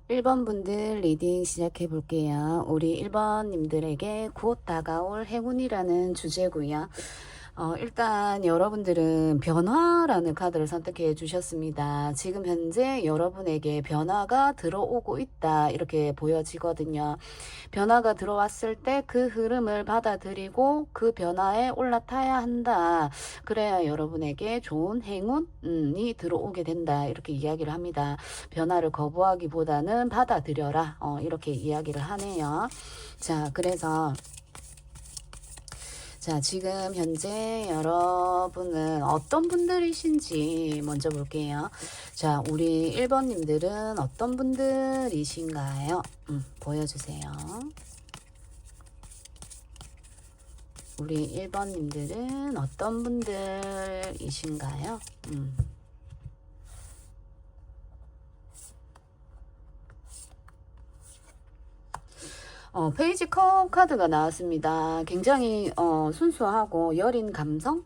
1번 분들 리딩 시작해 볼게요. 우리 1번님들에게 곧 다가올 행운이라는 주제고요. 일단 여러분들은 변화라는 카드를 선택해 주셨습니다. 지금 현재 여러분에게 변화가 들어오고 있다 이렇게 보여지거든요. 변화가 들어왔을 때 그 흐름을 받아들이고 그 변화에 올라타야 한다. 그래야 여러분에게 좋은 행운이 들어오게 된다 이렇게 이야기를 합니다. 변화를 거부하기보다는 받아들여라 이렇게 이야기를 하네요. 자, 그래서 자, 지금 현재 여러분은 어떤 분들이신지 먼저 볼게요. 자, 우리 1번님들은 어떤 분들이신가요? 보여주세요. 우리 1번님들은 어떤 분들이신가요? 페이지 컵 카드가 나왔습니다. 굉장히 순수하고 여린 감성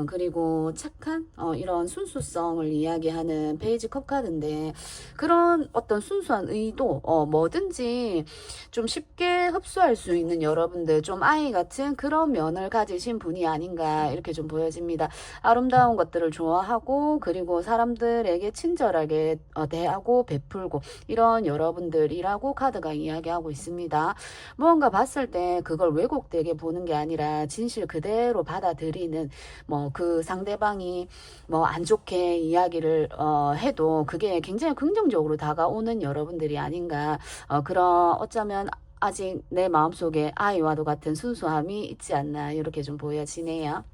그리고 착한 이런 순수성을 이야기하는 페이지 컵 카드인데 그런 어떤 순수한 의도 뭐든지 좀 쉽게 흡수할 수 있는 여러분들 좀 아이 같은 그런 면을 가지신 분이 아닌가 이렇게 좀 보여집니다. 아름다운 것들을 좋아하고 그리고 사람들에게 친절하게 대하고 베풀고 이런 여러분들이라고 카드가 이야기하고 있습니다. 무언가 봤을 때 그걸 왜곡되게 보는 게 아니라 진실 그대로 받아들이는 뭐 그 상대방이 뭐 안 좋게 이야기를 해도 그게 굉장히 긍정적으로 다가오는 여러분들이 아닌가 그런 어쩌면 아직 내 마음속에 아이와도 같은 순수함이 있지 않나 이렇게 좀 보여지네요.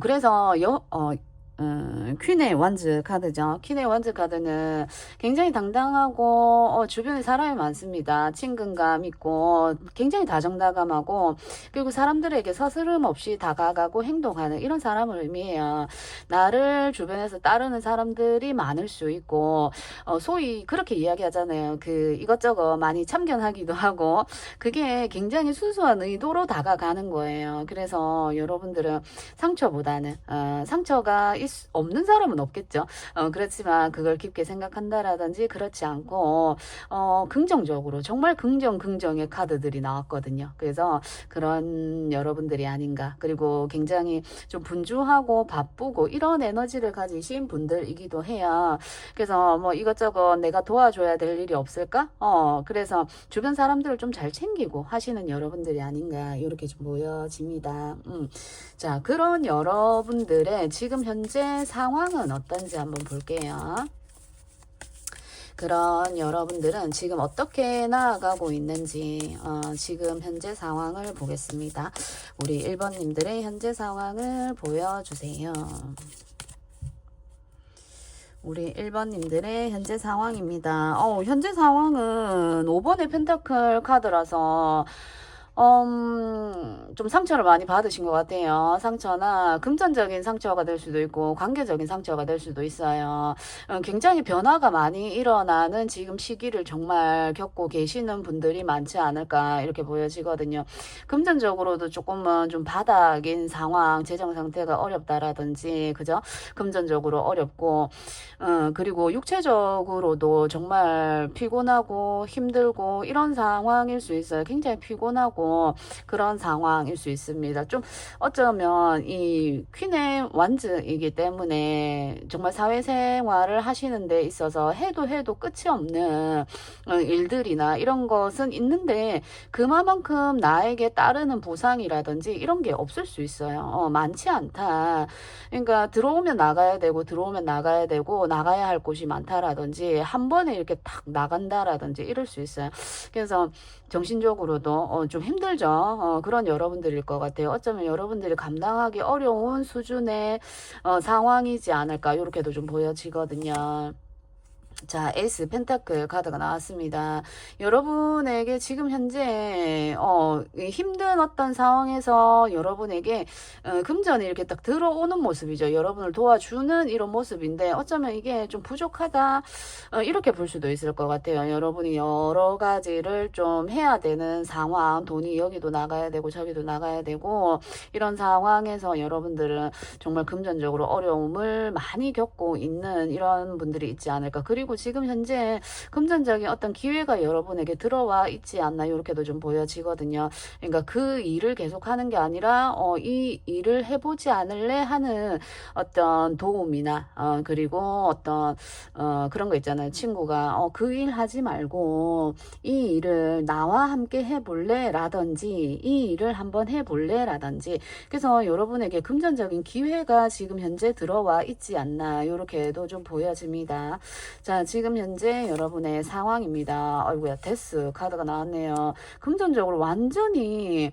그래서 퀸의 원즈 카드죠. 퀸의 원즈 카드는 굉장히 당당하고 주변에 사람이 많습니다. 친근감 있고 굉장히 다정다감하고 그리고 사람들에게 서스름 없이 다가가고 행동하는 이런 사람을 의미해요. 나를 주변에서 따르는 사람들이 많을 수 있고 소위 그렇게 이야기하잖아요. 그 이것저것 많이 참견하기도 하고 그게 굉장히 순수한 의도로 다가가는 거예요. 그래서 여러분들은 상처보다는 상처가 없는 사람은 없겠죠. 그렇지만 그걸 깊게 생각한다라든지 그렇지 않고 긍정적으로 정말 긍정의 카드들이 나왔거든요. 그래서 그런 여러분들이 아닌가. 그리고 굉장히 좀 분주하고 바쁘고 이런 에너지를 가지신 분들이기도 해요. 그래서 뭐 이것저것 내가 도와줘야 될 일이 없을까? 그래서 주변 사람들을 좀 잘 챙기고 하시는 여러분들이 아닌가 이렇게 좀 보여집니다. 자, 그런 여러분들의 지금 현재 상황은 어떤지 한번 볼게요. 그런 여러분들은 지금 어떻게 나아가고 있는지 지금 현재 상황을 보겠습니다. 우리 1번님들의 현재 상황을 보여주세요. 우리 1번님들의 현재 상황입니다. 현재 상황은 5번의 펜타클 카드라서 좀 상처를 많이 받으신 것 같아요. 상처나 금전적인 상처가 될 수도 있고 관계적인 상처가 될 수도 있어요. 굉장히 변화가 많이 일어나는 지금 시기를 정말 겪고 계시는 분들이 많지 않을까 이렇게 보여지거든요. 금전적으로도 조금은 좀 바닥인 상황, 재정 상태가 어렵다라든지 그죠? 금전적으로 어렵고 그리고 육체적으로도 정말 피곤하고 힘들고 이런 상황일 수 있어요. 굉장히 피곤하고 그런 상황일 수 있습니다. 좀 어쩌면 이 퀸의 완즈이기 때문에 정말 사회생활을 하시는 데 있어서 해도 끝이 없는 일들이나 이런 것은 있는데 그만큼 나에게 따르는 보상이라든지 이런 게 없을 수 있어요. 많지 않다. 그러니까 들어오면 나가야 되고 들어오면 나가야 되고 나가야 할 곳이 많다라든지 한 번에 이렇게 탁 나간다라든지 이럴 수 있어요. 그래서 정신적으로도 좀 힘들죠. 그런 여러분들일 것 같아요. 어쩌면 여러분들이 감당하기 어려운 수준의 상황이지 않을까 이렇게도 좀 보여지거든요. 자, 에이스 펜타클 카드가 나왔습니다. 여러분에게 지금 현재 힘든 어떤 상황에서 여러분에게 금전이 이렇게 딱 들어오는 모습이죠. 여러분을 도와주는 이런 모습인데 어쩌면 이게 좀 부족하다 이렇게 볼 수도 있을 것 같아요. 여러분이 여러 가지를 좀 해야 되는 상황, 돈이 여기도 나가야 되고 저기도 나가야 되고 이런 상황에서 여러분들은 정말 금전적으로 어려움을 많이 겪고 있는 이런 분들이 있지 않을까. 그리고 그리고 지금 현재 금전적인 어떤 기회가 여러분에게 들어와 있지 않나 이렇게도 좀 보여지거든요. 그러니까 그 일을 계속하는 게 아니라 이 일을 해보지 않을래 하는 어떤 도움이나 그리고 어떤 그런 거 있잖아요. 친구가 그 일 하지 말고 이 일을 나와 함께 해볼래? 라든지 이 일을 한번 해볼래? 라든지 그래서 여러분에게 금전적인 기회가 지금 현재 들어와 있지 않나 이렇게도 좀 보여집니다. 자, 지금 현재 여러분의 상황입니다. 아이고야, 데스 카드가 나왔네요. 금전적으로 완전히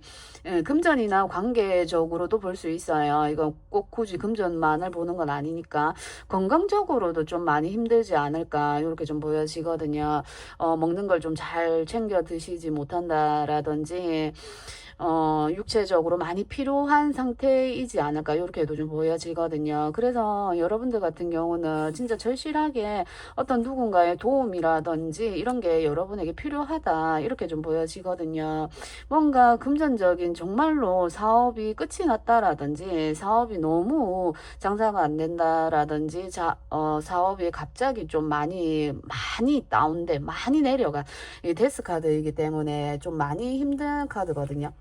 금전이나 관계적으로도 볼 수 있어요. 이거 꼭 굳이 금전만을 보는 건 아니니까 건강적으로도 좀 많이 힘들지 않을까 이렇게 좀 보여지거든요. 먹는 걸 좀 잘 챙겨 드시지 못한다라든지 육체적으로 많이 필요한 상태이지 않을까 이렇게도 좀 보여지거든요. 그래서 여러분들 같은 경우는 진짜 절실하게 어떤 누군가의 도움이라든지 이런 게 여러분에게 필요하다 이렇게 좀 보여지거든요. 뭔가 금전적인 정말로 사업이 끝이 났다라든지 사업이 너무 장사가 안 된다라든지 사업이 갑자기 좀 많이 다운돼 많이 내려가 이 데스 카드이기 때문에 좀 많이 힘든 카드거든요.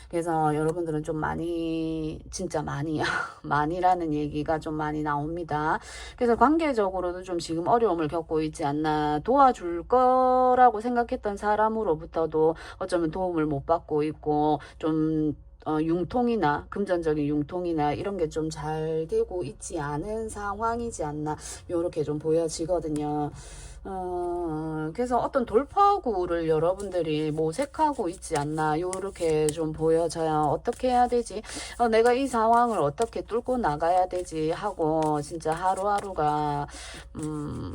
그래서 여러분들은 좀 많이 진짜 많이요 많이라는 얘기가 좀 많이 나옵니다. 그래서 관계적으로도 좀 지금 어려움을 겪고 있지 않나 도와줄 거라고 생각했던 사람으로부터도 어쩌면 도움을 못 받고 있고 좀 융통이나 금전적인 융통이나 이런 게 좀 잘 되고 있지 않은 상황이지 않나 요렇게 좀 보여지거든요. 그래서 어떤 돌파구를 여러분들이 모색하고 있지 않나 요렇게 좀 보여져요. 어떻게 해야 되지? 내가 이 상황을 어떻게 뚫고 나가야 되지 하고 진짜 하루하루가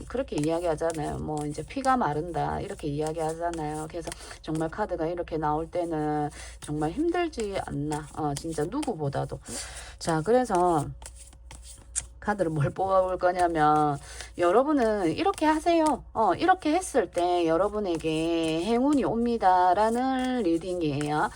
그렇게 이야기하잖아요. 뭐 이제 피가 마른다 이렇게 이야기하잖아요. 그래서 정말 카드가 이렇게 나올 때는 정말 힘들지 않나 진짜 누구보다도. 자, 그래서 카드를 뭘 뽑아볼 거냐면 여러분은 이렇게 하세요. 이렇게 했을 때 여러분에게 행운이 옵니다 라는 리딩이에요.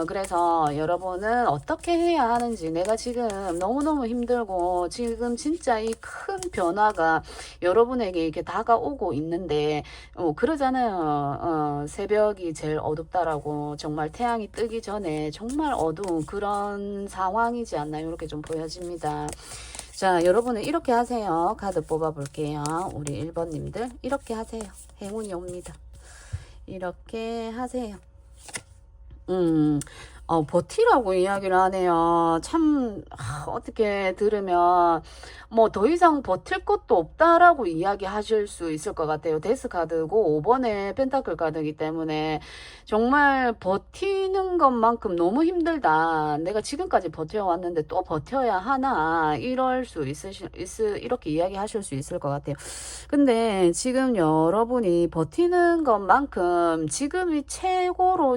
그래서 여러분은 어떻게 해야 하는지 내가 지금 너무너무 힘들고 지금 진짜 이 큰 변화가 여러분에게 이렇게 다가오고 있는데 그러잖아요. 새벽이 제일 어둡다라고 정말 태양이 뜨기 전에 정말 어두운 그런 상황이지 않나 이렇게 좀 보여집니다. 자, 여러분은 이렇게 하세요. 카드 뽑아볼게요. 우리 1번님들 이렇게 하세요. 행운이 옵니다. 이렇게 하세요. 버티라고 이야기를 하네요. 참 어떻게 들으면 뭐 더 이상 버틸 것도 없다라고 이야기하실 수 있을 것 같아요. 데스 카드고 5번의 펜타클 카드이기 때문에 정말 버티는 것만큼 너무 힘들다. 내가 지금까지 버텨왔는데 또 버텨야 하나 이럴 수 이렇게 이야기하실 수 있을 것 같아요. 근데 지금 여러분이 버티는 것만큼 지금이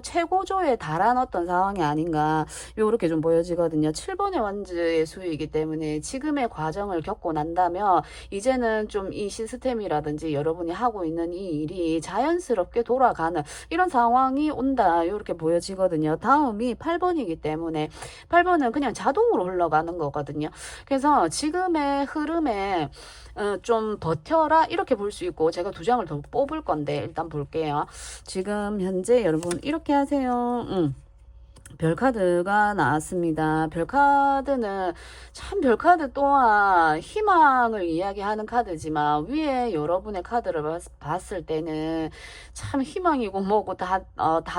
최고조에 달한 어떤 상황이 아닌가 요렇게 좀 보여지거든요. 7번의 원즈의 수이기 때문에 지금의 과정을 겪고 난다면 이제는 좀 이 시스템이라든지 여러분이 하고 있는 이 일이 자연스럽게 돌아가는 이런 상황이 온다 요렇게 보여지거든요. 다음이 8번이기 때문에 8번은 그냥 자동으로 흘러가는 거거든요. 그래서 지금의 흐름에 좀 버텨라 이렇게 볼 수 있고 제가 2장을 더 뽑을 건데 일단 볼게요. 지금 현재 여러분 이렇게 하세요. 별카드가 나왔습니다. 별카드는 참 별카드 또한 희망을 이야기하는 카드지만 위에 여러분의 카드를 봤을 때는 참 희망이고 뭐고 다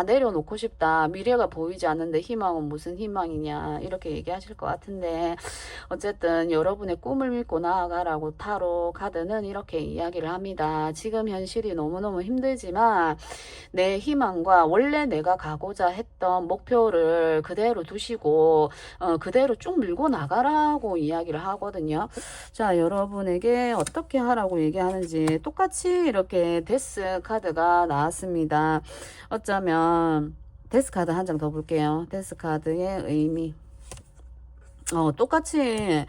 내려놓고 싶다. 미래가 보이지 않는데 희망은 무슨 희망이냐 이렇게 얘기하실 것 같은데 어쨌든 여러분의 꿈을 믿고 나아가라고 타로 카드는 이렇게 이야기를 합니다. 지금 현실이 너무너무 힘들지만 내 희망과 원래 내가 가고자 했던 목표를 그대로 두시고 그대로 쭉 밀고 나가라고 이야기를 하거든요. 자, 여러분에게 어떻게 하라고 얘기하는지 똑같이 이렇게 데스 카드가 나왔습니다. 어쩌면 데스 카드 한 장 더 볼게요. 데스 카드의 의미 똑같이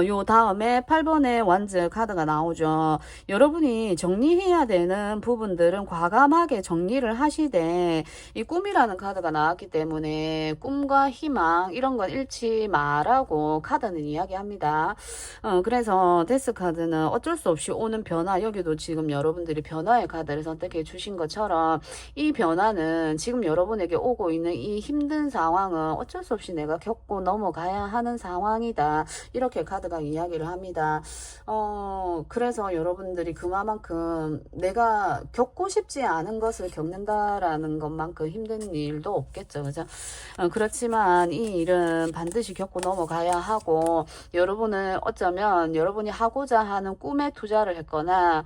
요 다음에 8번의 완즈 카드가 나오죠. 여러분이 정리해야 되는 부분들은 과감하게 정리를 하시되 이 꿈이라는 카드가 나왔기 때문에 꿈과 희망 이런 건 잃지 마라고 카드는 이야기합니다. 그래서 데스 카드는 어쩔 수 없이 오는 변화, 여기도 지금 여러분들이 변화의 카드를 선택해 주신 것처럼 이 변화는 지금 여러분에게 오고 있는 이 힘든 상황은 어쩔 수 없이 내가 겪고 넘어가야 하는 상황이다. 이렇게 카드가 이야기를 합니다. 그래서 여러분들이 그만큼 내가 겪고 싶지 않은 것을 겪는다라는 것만큼 힘든 일도 없겠죠. 그죠? 그렇지만 이 일은 반드시 겪고 넘어가야 하고, 여러분은 어쩌면 여러분이 하고자 하는 꿈에 투자를 했거나,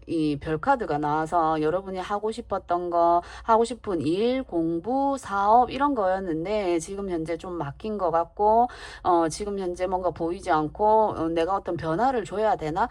이 별카드가 나와서 여러분이 하고 싶었던 거, 하고 싶은 일, 공부, 사업 이런 거였는데 지금 현재 좀 막힌 것 같고, 지금 현재 뭔가 보이지 않고, 내가 어떤 변화를 줘야 되나?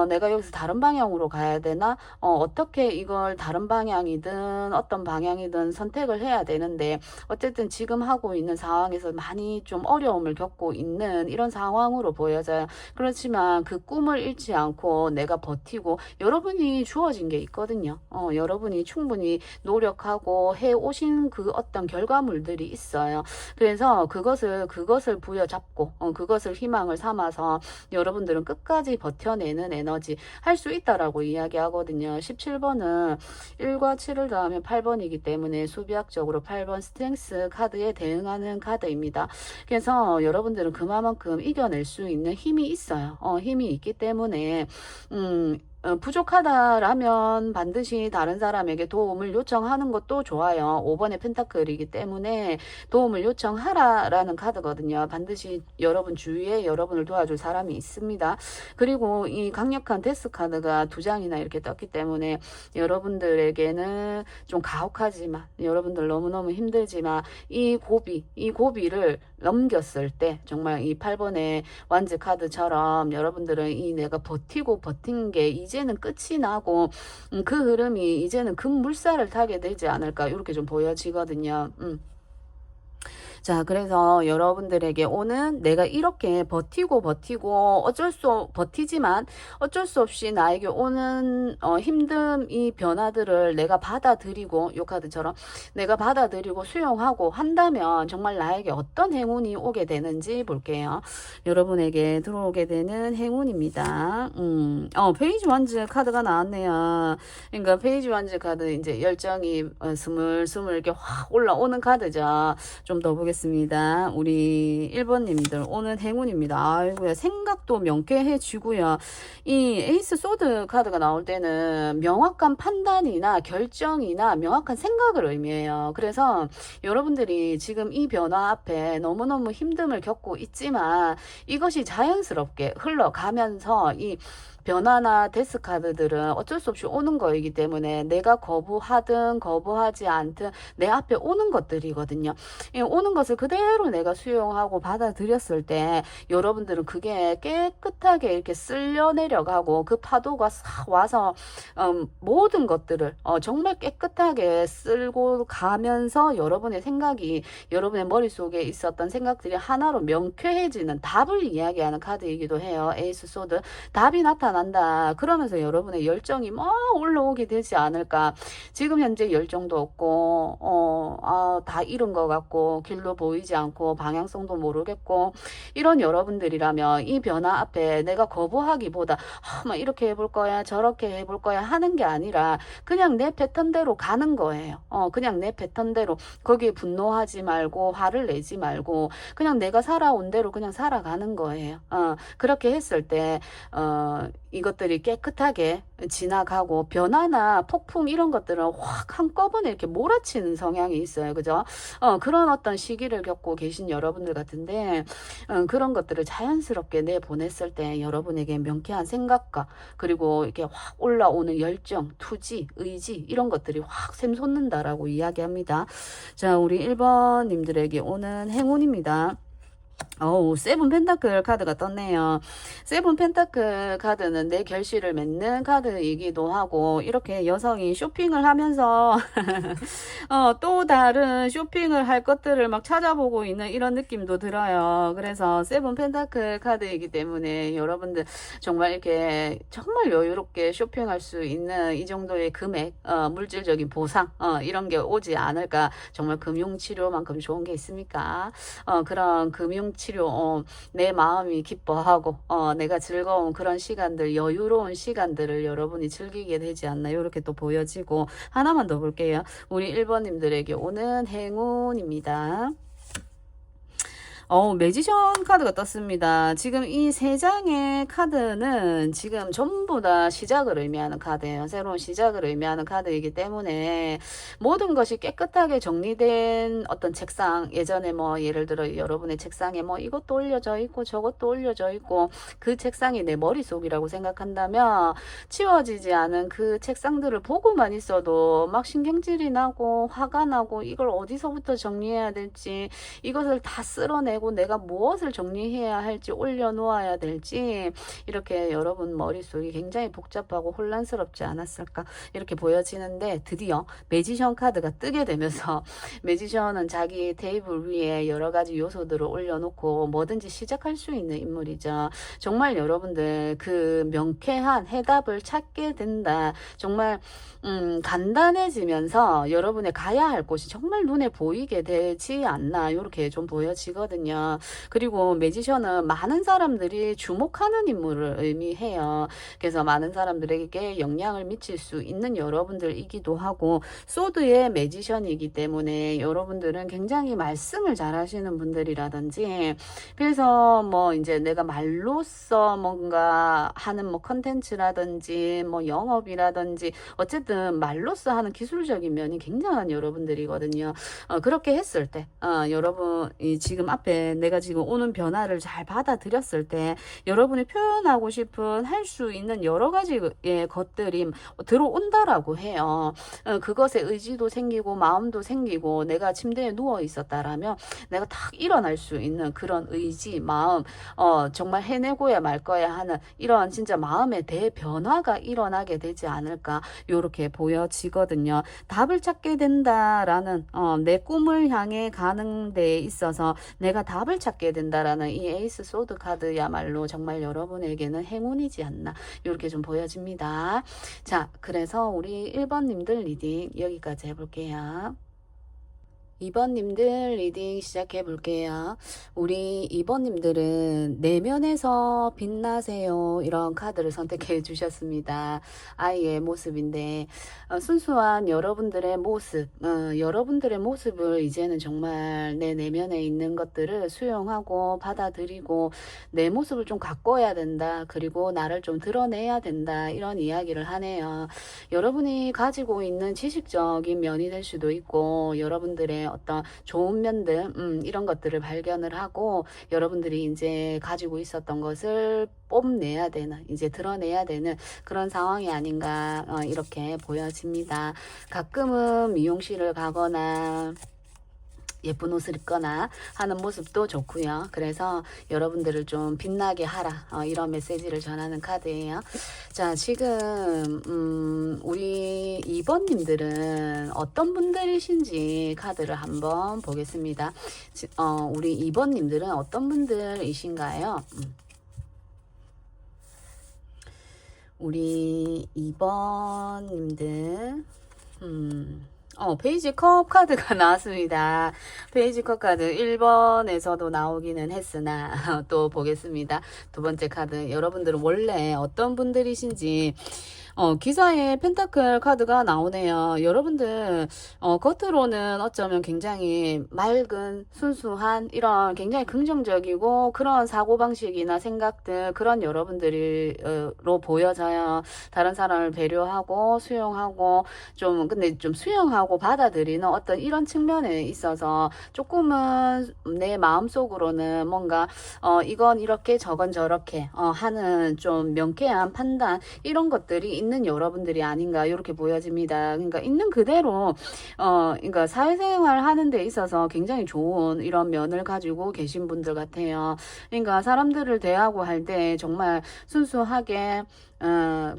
내가 여기서 다른 방향으로 가야 되나? 어떻게 이걸 다른 방향이든 어떤 방향이든 선택을 해야 되는데, 어쨌든 지금 하고 있는 상황에서 많이 좀 어려움을 겪고 있는 이런 상황으로 보여져요. 그렇지만 그 꿈을 잃지 않고 내가 버티고, 여러분이 주어진 게 있거든요. 여러분이 충분히 노력하고 해 오신 그 어떤 결과물들이 있어요. 그래서 그것을 부여잡고 그것을 희망을 삼아서 여러분들은 끝까지 버텨내는 에너지 할 수 있다라고 이야기하거든요. 17번은 1과 7을 더하면 8번이기 때문에 수비학적으로 8번 스트렝스 카드에 대응하는 카드입니다. 그래서 여러분들은 그만큼 이겨낼 수 있는 힘이 있어요. 힘이 있기 때문에 부족하다라면 반드시 다른 사람에게 도움을 요청하는 것도 좋아요. 5번의 펜타클이기 때문에 도움을 요청하라라는 카드거든요. 반드시 여러분 주위에 여러분을 도와줄 사람이 있습니다. 그리고 이 강력한 데스 카드가 2장이나 이렇게 떴기 때문에 여러분들에게는 좀 가혹하지만, 여러분들 너무너무 힘들지만 이 고비를 넘겼을 때 정말 이 8번의 완즈 카드처럼 여러분들은 이 내가 버티고 버틴 게 이제는 끝이 나고 그 흐름이 이제는 급물살을 타게 되지 않을까, 이렇게 좀 보여지거든요. 자, 그래서 여러분들에게 오는 내가 이렇게 버티고 버티지만 어쩔 수 없이 나에게 오는 힘든 이 변화들을 내가 받아들이고, 요 카드처럼 내가 받아들이고 수용하고 한다면 정말 나에게 어떤 행운이 오게 되는지 볼게요. 여러분에게 들어오게 되는 행운입니다. 페이지 완즈 카드가 나왔네요. 그러니까 페이지 완즈 카드 이제 열정이 스물스물 이렇게 확 올라오는 카드죠. 좀 더 보겠습니다. 우리 1번님들 오늘 행운입니다. 아이고야, 생각도 명쾌해지고요. 이 에이스 소드 카드가 나올 때는 명확한 판단이나 결정이나 명확한 생각을 의미해요. 그래서 여러분들이 지금 이 변화 앞에 너무너무 힘듦을 겪고 있지만 이것이 자연스럽게 흘러가면서 이 변화나 데스 카드들은 어쩔 수 없이 오는 거이기 때문에 내가 거부하든 거부하지 않든 내 앞에 오는 것들이거든요. 오는 것을 그대로 내가 수용하고 받아들였을 때 여러분들은 그게 깨끗하게 이렇게 쓸려 내려가고 그 파도가 싹 와서 모든 것들을 정말 깨끗하게 쓸고 가면서 여러분의 생각이, 여러분의 머릿속에 있었던 생각들이 하나로 명쾌해지는 답을 이야기하는 카드이기도 해요. 에이스 소드. 답이 나타난다. 그러면서 여러분의 열정이 막 올라오게 되지 않을까. 지금 현재 열정도 없고 다 잃은 것 같고 길도 보이지 않고 방향성도 모르겠고 이런 여러분들이라면 이 변화 앞에 내가 거부하기보다 막 이렇게 해볼 거야 저렇게 해볼 거야 하는 게 아니라 그냥 내 패턴대로 가는 거예요. 그냥 내 패턴대로, 거기에 분노하지 말고 화를 내지 말고 그냥 내가 살아온 대로 그냥 살아가는 거예요. 그렇게 했을 때 이것들이 깨끗하게 지나가고 변화나 폭풍 이런 것들은 확 한꺼번에 이렇게 몰아치는 성향이 있어요. 그죠? 그런 어떤 시기를 겪고 계신 여러분들 같은데 그런 것들을 자연스럽게 내보냈을 때 여러분에게 명쾌한 생각과 그리고 이렇게 확 올라오는 열정, 투지, 의지 이런 것들이 확 샘솟는다라고 이야기합니다. 자, 우리 1번님들에게 오는 행운입니다. 세븐 펜타클 카드가 떴네요. 세븐 펜타클 카드는 내 결실을 맺는 카드이기도 하고, 이렇게 여성이 쇼핑을 하면서, 또 다른 쇼핑을 할 것들을 막 찾아보고 있는 이런 느낌도 들어요. 그래서 세븐 펜타클 카드이기 때문에 여러분들 정말 이렇게 정말 여유롭게 쇼핑할 수 있는 이 정도의 금액, 물질적인 보상, 이런 게 오지 않을까. 정말 금융치료만큼 좋은 게 있습니까? 그런 금융치료, 내 마음이 기뻐하고, 내가 즐거운 그런 시간들, 여유로운 시간들을 여러분이 즐기게 되지 않나, 이렇게 또 보여지고, 하나만 더 볼게요. 우리 1번님들에게 오는 행운입니다. 매지션 카드가 떴습니다. 지금 이 세 장의 카드는 지금 전부 다 시작을 의미하는 카드예요. 새로운 시작을 의미하는 카드이기 때문에 모든 것이 깨끗하게 정리된 어떤 책상, 예전에 뭐 예를 들어 여러분의 책상에 뭐 이것도 올려져 있고 저것도 올려져 있고 그 책상이 내 머릿속이라고 생각한다면 치워지지 않은 그 책상들을 보고만 있어도 막 신경질이 나고 화가 나고 이걸 어디서부터 정리해야 될지, 이것을 다 쓸어내고 내가 무엇을 정리해야 할지, 올려놓아야 될지, 이렇게 여러분 머릿속이 굉장히 복잡하고 혼란스럽지 않았을까, 이렇게 보여지는데, 드디어 매지션 카드가 뜨게 되면서 매지션은 자기 테이블 위에 여러 가지 요소들을 올려놓고 뭐든지 시작할 수 있는 인물이죠. 정말 여러분들 그 명쾌한 해답을 찾게 된다. 정말 간단해지면서 여러분의 가야 할 곳이 정말 눈에 보이게 되지 않나, 이렇게 좀 보여지거든요. 그리고 매지션은 많은 사람들이 주목하는 인물을 의미해요. 그래서 많은 사람들에게 영향을 미칠 수 있는 여러분들이기도 하고, 소드의 매지션이기 때문에 여러분들은 굉장히 말씀을 잘 하시는 분들이라든지, 그래서 뭐 이제 내가 말로써 뭔가 하는 뭐 컨텐츠라든지 뭐 영업이라든지 어쨌든 말로써 하는 기술적인 면이 굉장한 여러분들이거든요. 그렇게 했을 때 여러분이 지금 앞에 내가 지금 오는 변화를 잘 받아들였을 때 여러분이 표현하고 싶은, 할 수 있는 여러 가지의 것들이 들어온다라고 해요. 그것에 의지도 생기고 마음도 생기고, 내가 침대에 누워 있었다라면 내가 딱 일어날 수 있는 그런 의지, 마음, 정말 해내고야 말 거야 하는 이런 진짜 마음의 대변화가 일어나게 되지 않을까, 요렇게 보여지거든요. 답을 찾게 된다라는 내 꿈을 향해 가는 데 있어서 내가 답을 찾게 된다라는 이 에이스 소드 카드야말로 정말 여러분에게는 행운이지 않나, 이렇게 좀 보여집니다. 자, 그래서 우리 1번님들 리딩 여기까지 해볼게요. 2번님들 리딩 시작해 볼게요. 우리 2번님들은 내면에서 빛나세요, 이런 카드를 선택해 주셨습니다. 아이의 모습인데, 순수한 여러분들의 모습, 여러분들의 모습을 이제는 정말 내 내면에 있는 것들을 수용하고 받아들이고 내 모습을 좀 가꿔야 된다, 그리고 나를 좀 드러내야 된다, 이런 이야기를 하네요. 여러분이 가지고 있는 지식적인 면이 될 수도 있고, 여러분들의 어떤 좋은 면들, 이런 것들을 발견을 하고 여러분들이 이제 가지고 있었던 것을 뽐내야 되는, 이제 드러내야 되는 그런 상황이 아닌가, 이렇게 보여집니다. 가끔은 미용실을 가거나 예쁜 옷을 입거나 하는 모습도 좋고요. 그래서 여러분들을 좀 빛나게 하라, 이런 메시지를 전하는 카드예요. 자, 지금 우리 2번님들은 어떤 분들이신지 카드를 한번 보겠습니다. 우리 2번님들은 어떤 분들이신가요? 우리 2번님들 페이지 컵 카드가 나왔습니다. 페이지 컵 카드 1번에서도 나오기는 했으나 또 보겠습니다. 두 번째 카드, 여러분들은 원래 어떤 분들이신지. 기사에 펜타클 카드가 나오네요. 여러분들 겉으로는 어쩌면 굉장히 맑은, 순수한, 이런 굉장히 긍정적이고 그런 사고방식이나 생각들, 그런 여러분들로 보여져요. 다른 사람을 배려하고 수용하고, 근데 좀 수용하고 받아들이는 어떤 이런 측면에 있어서 조금은 내 마음속으로는 뭔가 이건 이렇게 저건 저렇게 하는 좀 명쾌한 판단, 이런 것들이 있는 있는 여러분들이 아닌가 이렇게 보여집니다. 그러니까 있는 그대로 그러니까 사회생활 하는 데 있어서 굉장히 좋은 이런 면을 가지고 계신 분들 같아요. 그러니까 사람들을 대하고 할 때 정말 순수하게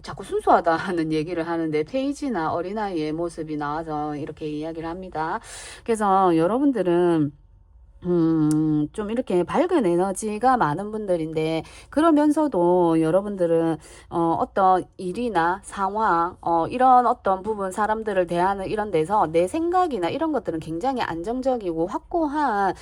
자꾸 순수하다 하는 얘기를 하는데 페이지나 어린아이의 모습이 나와서 이렇게 이야기를 합니다. 그래서 여러분들은 좀 이렇게 밝은 에너지가 많은 분들인데, 그러면서도 여러분들은, 어떤 일이나 상황, 이런 어떤 부분, 사람들을 대하는 이런 데서 내 생각이나 이런 것들은 굉장히 안정적이고 확고한,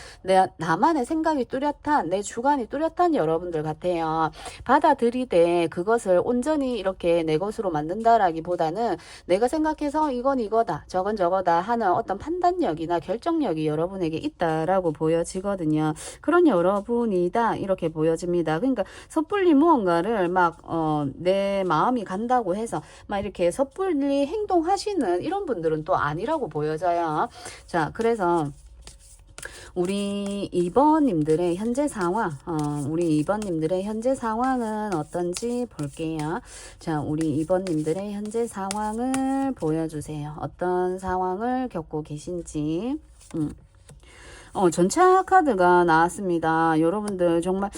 나만의 생각이 뚜렷한, 내 주관이 뚜렷한 여러분들 같아요. 받아들이되 그것을 온전히 이렇게 내 것으로 만든다라기보다는 내가 생각해서 이건 이거다, 저건 저거다 하는 어떤 판단력이나 결정력이 여러분에게 있다라고 보여지거든요. 그런 여러분이다 이렇게 보여집니다. 그러니까 섣불리 무언가를 막 내 마음이 간다고 해서 막 이렇게 섣불리 행동하시는 이런 분들은 또 아니라고 보여져요. 자, 그래서 우리 2번님들의 현재 상황, 우리 2번님들의 현재 상황은 어떤지 볼게요. 자, 우리 2번님들의 현재 상황을 보여주세요. 어떤 상황을 겪고 계신지. 전차 카드가 나왔습니다. 여러분들 정말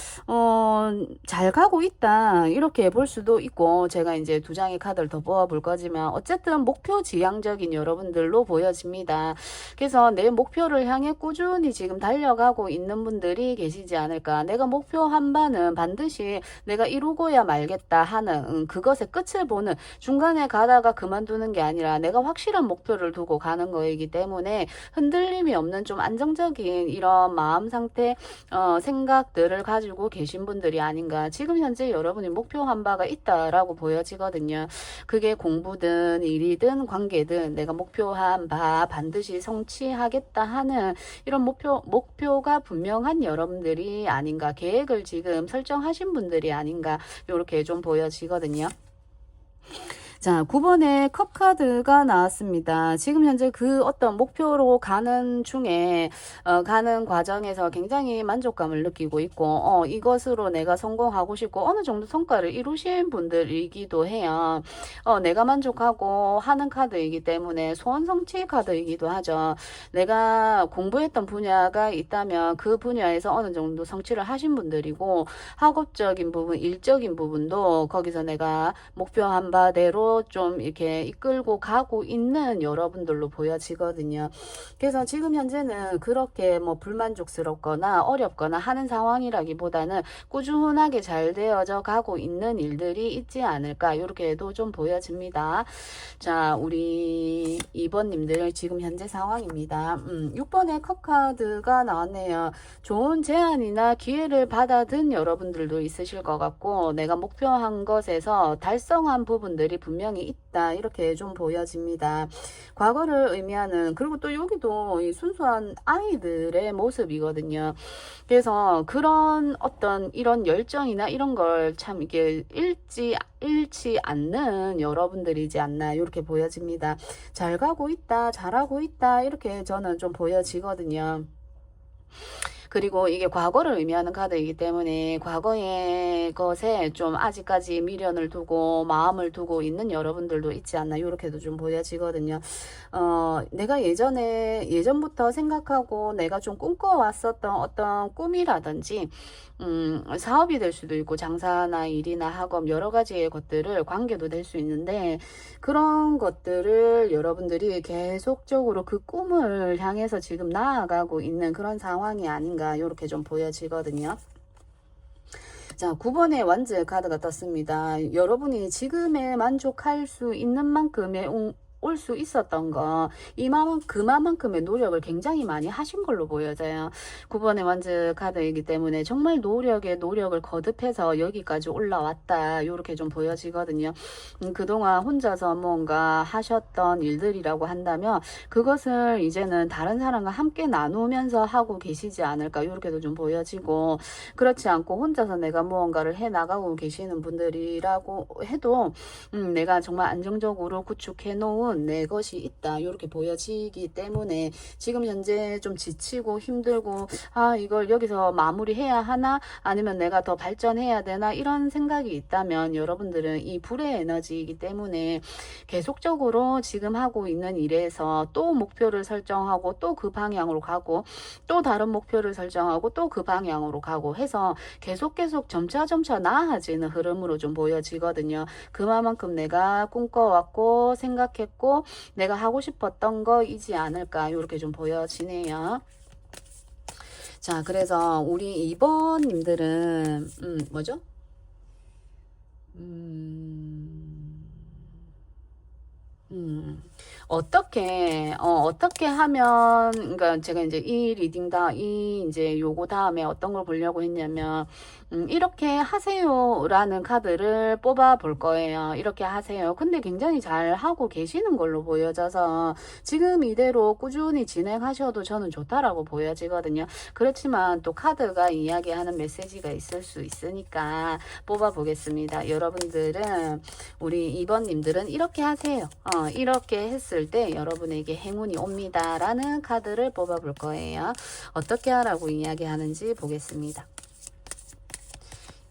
잘 가고 있다 이렇게 볼 수도 있고, 제가 이제 두 장의 카드를 더 뽑아볼 거지만 어쨌든 목표 지향적인 여러분들로 보여집니다. 그래서 내 목표를 향해 꾸준히 지금 달려가고 있는 분들이 계시지 않을까. 내가 목표한 바는 반드시 내가 이루고야 말겠다 하는 그것의 끝을 보는, 중간에 가다가 그만두는 게 아니라 내가 확실한 목표를 두고 가는 거이기 때문에 흔들림이 없는 좀 안정적인 이런 마음 상태, 생각들을 가지고 계신 분들이 아닌가. 지금 현재 여러분이 목표한 바가 있다라고 보여지거든요. 그게 공부든 일이든 관계든 내가 목표한 바 반드시 성취하겠다 하는 이런 목표가 분명한 여러분들이 아닌가. 계획을 지금 설정하신 분들이 아닌가. 이렇게 좀 보여지거든요. 자, 9번의 컵 카드가 나왔습니다. 지금 현재 그 어떤 목표로 가는 중에, 가는 과정에서 굉장히 만족감을 느끼고 있고, 이것으로 내가 성공하고 싶고, 어느 정도 성과를 이루신 분들이기도 해요. 내가 만족하고 하는 카드이기 때문에 소원 성취 카드이기도 하죠. 내가 공부했던 분야가 있다면 그 분야에서 어느 정도 성취를 하신 분들이고, 학업적인 부분, 일적인 부분도 거기서 내가 목표한 바대로 좀 이렇게 이끌고 가고 있는 여러분들로 보여지거든요. 그래서 지금 현재는 그렇게 뭐 불만족스럽거나 어렵거나 하는 상황이라기보다는 꾸준하게 잘 되어져 가고 있는 일들이 있지 않을까, 이렇게도 좀 보여집니다. 자, 우리 2번님들 지금 현재 상황입니다. 6번의 컵 카드가 나왔네요. 좋은 제안이나 기회를 받아든 여러분들도 있으실 것 같고, 내가 목표한 것에서 달성한 부분들이 분명히 있다 이렇게 좀 보여집니다. 과거를 의미하는, 그리고 또 여기도 이 순수한 아이들의 모습이거든요. 그래서 그런 어떤 이런 열정이나 이런 걸 참 이게 잃지 않는 여러분들이지 않나 이렇게 보여집니다. 잘 가고 있다, 잘하고 있다 이렇게 저는 좀 보여지거든요. 그리고 이게 과거를 의미하는 카드이기 때문에 과거의 것에 좀 아직까지 미련을 두고 마음을 두고 있는 여러분들도 있지 않나 이렇게도 좀 보여지거든요. 내가 예전부터 생각하고 내가 좀 꿈꿔왔었던 어떤 꿈이라든지 사업이 될 수도 있고, 장사나 일이나 학업 여러 가지의 것들을, 관계도 될 수 있는데, 그런 것들을 여러분들이 계속적으로 그 꿈을 향해서 지금 나아가고 있는 그런 상황이 아닌가 이렇게 좀 보여지거든요. 자, 9번의 완즈 카드가 떴습니다. 여러분이 지금에 만족할 수 있는 만큼의 올 수 있었던 거, 그만큼의 노력을 굉장히 많이 하신 걸로 보여져요. 9번의 완즈 카드이기 때문에 정말 노력을 거듭해서 여기까지 올라왔다 이렇게 좀 보여지거든요. 그동안 혼자서 뭔가 하셨던 일들이라고 한다면 그것을 이제는 다른 사람과 함께 나누면서 하고 계시지 않을까 이렇게도 좀 보여지고, 그렇지 않고 혼자서 내가 무언가를 해 나가고 계시는 분들이라고 해도 내가 정말 안정적으로 구축해 놓은 대부분 내 것이 있다 이렇게 보여지기 때문에 지금 현재 좀 지치고 힘들고 이걸 여기서 마무리해야 하나 아니면 내가 더 발전해야 되나 이런 생각이 있다면 여러분들은 이 불의 에너지이기 때문에 계속적으로 지금 하고 있는 일에서 또 목표를 설정하고 또 그 방향으로 가고 또 다른 목표를 설정하고 또 그 방향으로 가고 해서 계속 점차 나아지는 흐름으로 좀 보여지거든요. 그만큼 내가 꿈꿔왔고 생각했고 내가 하고 싶었던 거이지 않을까 이렇게 좀 보여지네요. 자, 그래서 우리 2번님들은 뭐죠? 어떻게 하면, 그러니까 제가 이제 이 이제 요거 다음에 어떤 걸 보려고 했냐면, 이렇게 하세요라는 카드를 뽑아 볼 거예요. 이렇게 하세요. 근데 굉장히 잘 하고 계시는 걸로 보여져서 지금 이대로 꾸준히 진행하셔도 저는 좋다라고 보여지거든요. 그렇지만 또 카드가 이야기하는 메시지가 있을 수 있으니까 뽑아 보겠습니다. 여러분들은, 우리 2번님들은 이렇게 하세요. 이렇게 했을 때 여러분에게 행운이 옵니다. 라는 카드를 뽑아 볼 거예요. 어떻게 하라고 이야기하는지 보겠습니다.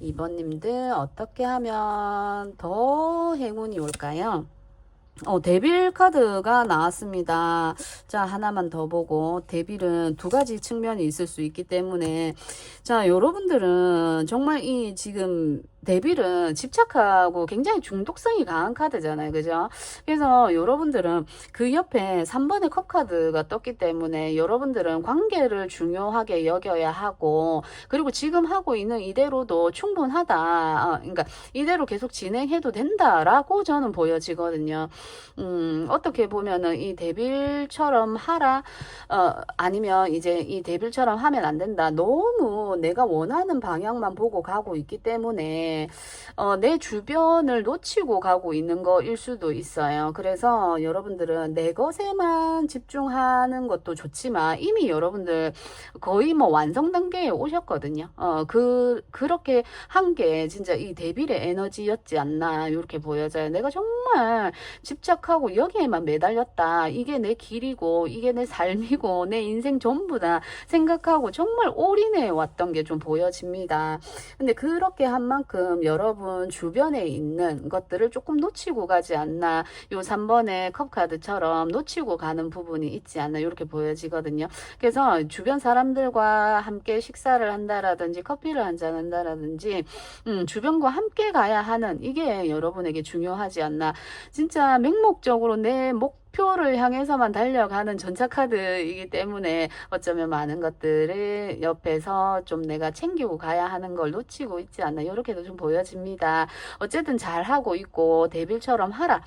2번님들 어떻게 하면 더 행운이 올까요? 데빌 카드가 나왔습니다. 자, 하나만 더 보고, 데빌은 두 가지 측면이 있을 수 있기 때문에, 자, 여러분들은 정말 이 지금 데빌은 집착하고 굉장히 중독성이 강한 카드잖아요. 그죠? 그래서 여러분들은 그 옆에 3번의 컵 카드가 떴기 때문에 여러분들은 관계를 중요하게 여겨야 하고, 그리고 지금 하고 있는 이대로도 충분하다. 그러니까 이대로 계속 진행해도 된다라고 저는 보여지거든요. 어떻게 보면은 이 데빌처럼 하라, 아니면 이제 이 데빌처럼 하면 안 된다. 너무 내가 원하는 방향만 보고 가고 있기 때문에 내 주변을 놓치고 가고 있는 거일 수도 있어요. 그래서 여러분들은 내 것에만 집중하는 것도 좋지만 이미 여러분들 거의 뭐 완성 단계에 오셨거든요. 그렇게 한 게 진짜 이 데빌의 에너지였지 않나 이렇게 보여져요. 내가 정말 집착하고 여기에만 매달렸다. 이게 내 길이고 이게 내 삶이고 내 인생 전부다 생각하고 정말 올인해 왔던 게 좀 보여집니다. 근데 그렇게 한 만큼 여러분 주변에 있는 것들을 조금 놓치고 가지 않나, 요 3번의 컵카드처럼 놓치고 가는 부분이 있지 않나 이렇게 보여지거든요. 그래서 주변 사람들과 함께 식사를 한다라든지 커피를 한잔 한다라든지 주변과 함께 가야 하는 이게 여러분에게 중요하지 않나. 진짜 맹목적으로 내 목표를 향해서만 달려가는 전차카드이기 때문에 어쩌면 많은 것들을 옆에서 좀 내가 챙기고 가야 하는 걸 놓치고 있지 않나 이렇게도 좀 보여집니다. 어쨌든 잘하고 있고 데빌처럼 하라.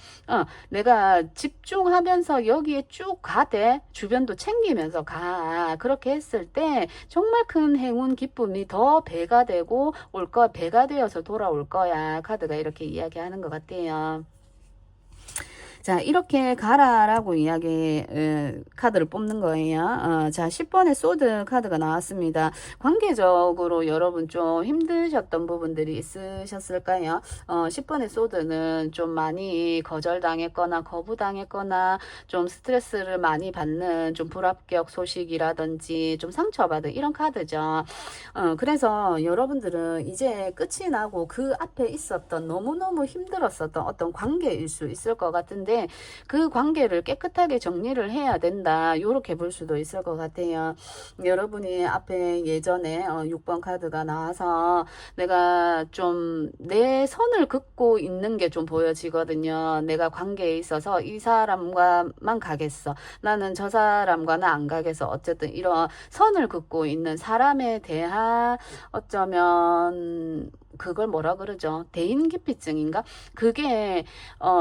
내가 집중하면서 여기에 쭉 가되 주변도 챙기면서 가. 그렇게 했을 때 정말 큰 행운 기쁨이 더 배가 되고 배가 되어서 돌아올 거야. 카드가 이렇게 이야기하는 것 같아요. 자, 이렇게 가라라고 카드를 뽑는 거예요. 자, 10번의 소드 카드가 나왔습니다. 관계적으로 여러분 좀 힘드셨던 부분들이 있으셨을까요? 10번의 소드는 좀 많이 거절당했거나 거부당했거나 좀 스트레스를 많이 받는 좀 불합격 소식이라든지 좀 상처받은 이런 카드죠. 그래서 여러분들은 이제 끝이 나고 그 앞에 있었던 너무너무 힘들었었던 어떤 관계일 수 있을 것 같은데 그 관계를 깨끗하게 정리를 해야 된다. 이렇게 볼 수도 있을 것 같아요. 여러분이 앞에 예전에 6번 카드가 나와서 내가 좀 내 선을 긋고 있는 게 좀 보여지거든요. 내가 관계에 있어서 이 사람과만 가겠어. 나는 저 사람과는 안 가겠어. 어쨌든 이런 선을 긋고 있는 사람에 대한 어쩌면 그걸 뭐라 그러죠? 대인기피증인가? 그게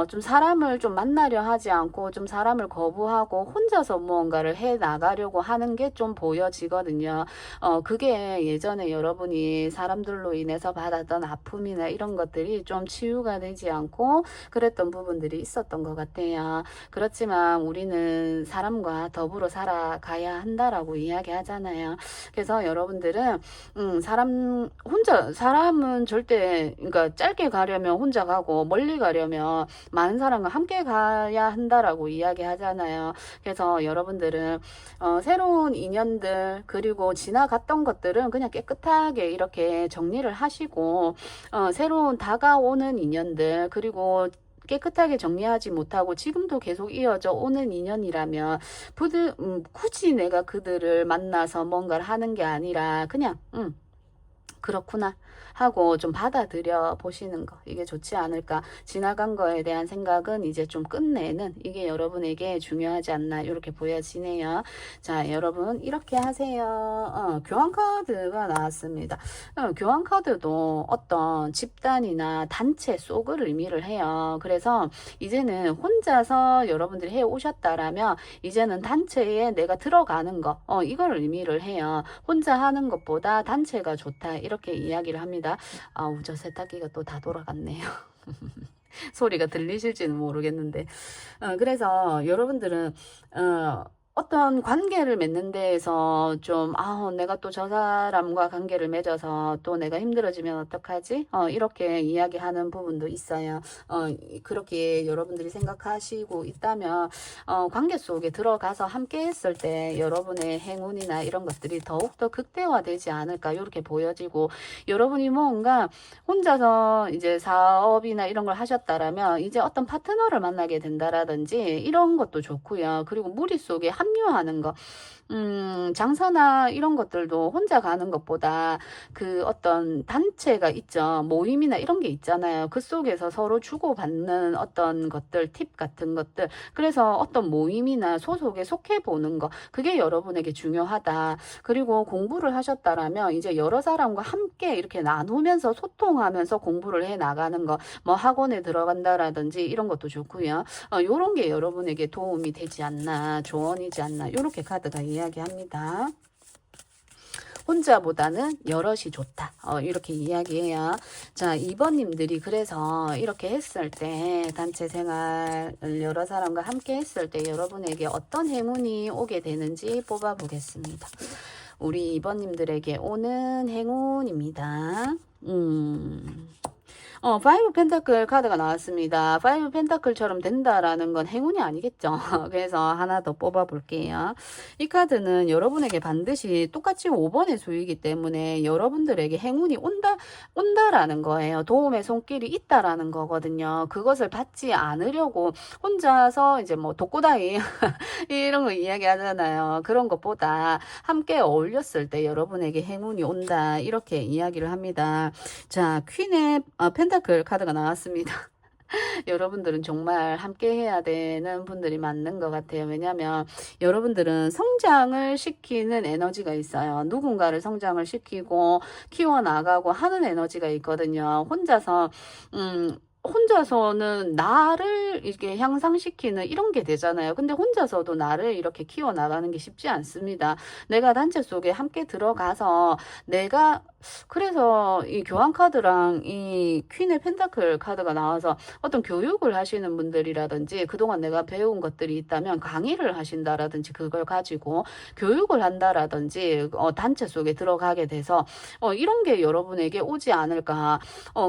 좀 사람을 좀 만나려 하지 않고 좀 사람을 거부하고 혼자서 무언가를 해 나가려고 하는 게 좀 보여지거든요. 그게 예전에 여러분이 사람들로 인해서 받았던 아픔이나 이런 것들이 좀 치유가 되지 않고 그랬던 부분들이 있었던 것 같아요. 그렇지만 우리는 사람과 더불어 살아가야 한다라고 이야기하잖아요. 그래서 여러분들은 사람은 여행은 절대, 그러니까 짧게 가려면 혼자 가고 멀리 가려면 많은 사람과 함께 가야 한다라고 이야기하잖아요. 그래서 여러분들은 새로운 인연들 그리고 지나갔던 것들은 그냥 깨끗하게 이렇게 정리를 하시고 새로운 다가오는 인연들 그리고 깨끗하게 정리하지 못하고 지금도 계속 이어져 오는 인연이라면 굳이 내가 그들을 만나서 뭔가를 하는 게 아니라 그냥 그렇구나 하고 좀 받아들여 보시는 거, 이게 좋지 않을까. 지나간 거에 대한 생각은 이제 좀 끝내는, 이게 여러분에게 중요하지 않나 이렇게 보여지네요. 자, 여러분 이렇게 하세요. 교환 카드가 나왔습니다. 교환 카드도 어떤 집단이나 단체 속을 의미를 해요. 그래서 이제는 혼자서 여러분들이 해 오셨다라면 이제는 단체에 내가 들어가는 거, 이걸 의미를 해요. 혼자 하는 것보다 단체가 좋다 이렇게 이야기를 합니다. 아우, 저 세탁기가 또 다 돌아갔네요. 소리가 들리실지는 모르겠는데, 그래서 여러분들은 어떤 관계를 맺는 데에서 좀, 내가 또 저 사람과 관계를 맺어서 또 내가 힘들어지면 어떡하지? 이렇게 이야기하는 부분도 있어요. 그렇게 여러분들이 생각하시고 있다면, 관계 속에 들어가서 함께 했을 때 여러분의 행운이나 이런 것들이 더욱더 극대화되지 않을까, 이렇게 보여지고, 여러분이 뭔가 혼자서 이제 사업이나 이런 걸 하셨다라면, 이제 어떤 파트너를 만나게 된다라든지, 이런 것도 좋고요. 그리고 무리 속에 합류하는 거, 장사나 이런 것들도 혼자 가는 것보다 그 어떤 단체가 있죠. 모임이나 이런 게 있잖아요. 그 속에서 서로 주고받는 어떤 것들, 팁 같은 것들. 그래서 어떤 모임이나 소속에 속해 보는 거, 그게 여러분에게 중요하다. 그리고 공부를 하셨다라면 이제 여러 사람과 함께 이렇게 나누면서 소통하면서 공부를 해 나가는 거, 뭐 학원에 들어간다라든지 이런 것도 좋고요. 요런 게 여러분에게 도움이 되지 않나, 조언이지 않나, 요렇게 카드가 이야기합니다. 혼자보다는 여럿이 좋다. 이렇게 이야기해요. 자, 2번님들이 그래서 이렇게 했을 때, 단체 생활 여러 사람과 함께 했을 때 여러분에게 어떤 행운이 오게 되는지 뽑아보겠습니다. 우리 2번님들에게 오는 행운입니다. 파이브 펜타클 카드가 나왔습니다. 파이브 펜타클처럼 된다라는 건 행운이 아니겠죠. 그래서 하나 더 뽑아 볼게요. 이 카드는 여러분에게 반드시 똑같이 5번의 수이기 때문에 여러분들에게 행운이 온다라는 거예요. 도움의 손길이 있다라는 거거든요. 그것을 받지 않으려고 혼자서 이제 뭐 독고다이 이런 거 이야기 하잖아요. 그런 것보다 함께 어울렸을 때 여러분에게 행운이 온다. 이렇게 이야기를 합니다. 자, 퀸의 펜타클 카드가 나왔습니다. 여러분들은 정말 함께 해야 되는 분들이 맞는 것 같아요. 왜냐하면 여러분들은 성장을 시키는 에너지가 있어요. 누군가를 성장을 시키고 키워나가고 하는 에너지가 있거든요. 혼자서는 나를 이렇게 향상시키는 이런 게 되잖아요. 근데 혼자서도 나를 이렇게 키워나가는 게 쉽지 않습니다. 내가 단체 속에 함께 들어가서 그래서 이 교환 카드랑 이 퀸의 펜타클 카드가 나와서 어떤 교육을 하시는 분들이라든지 그동안 내가 배운 것들이 있다면 강의를 하신다라든지 그걸 가지고 교육을 한다라든지 단체 속에 들어가게 돼서 이런 게 여러분에게 오지 않을까,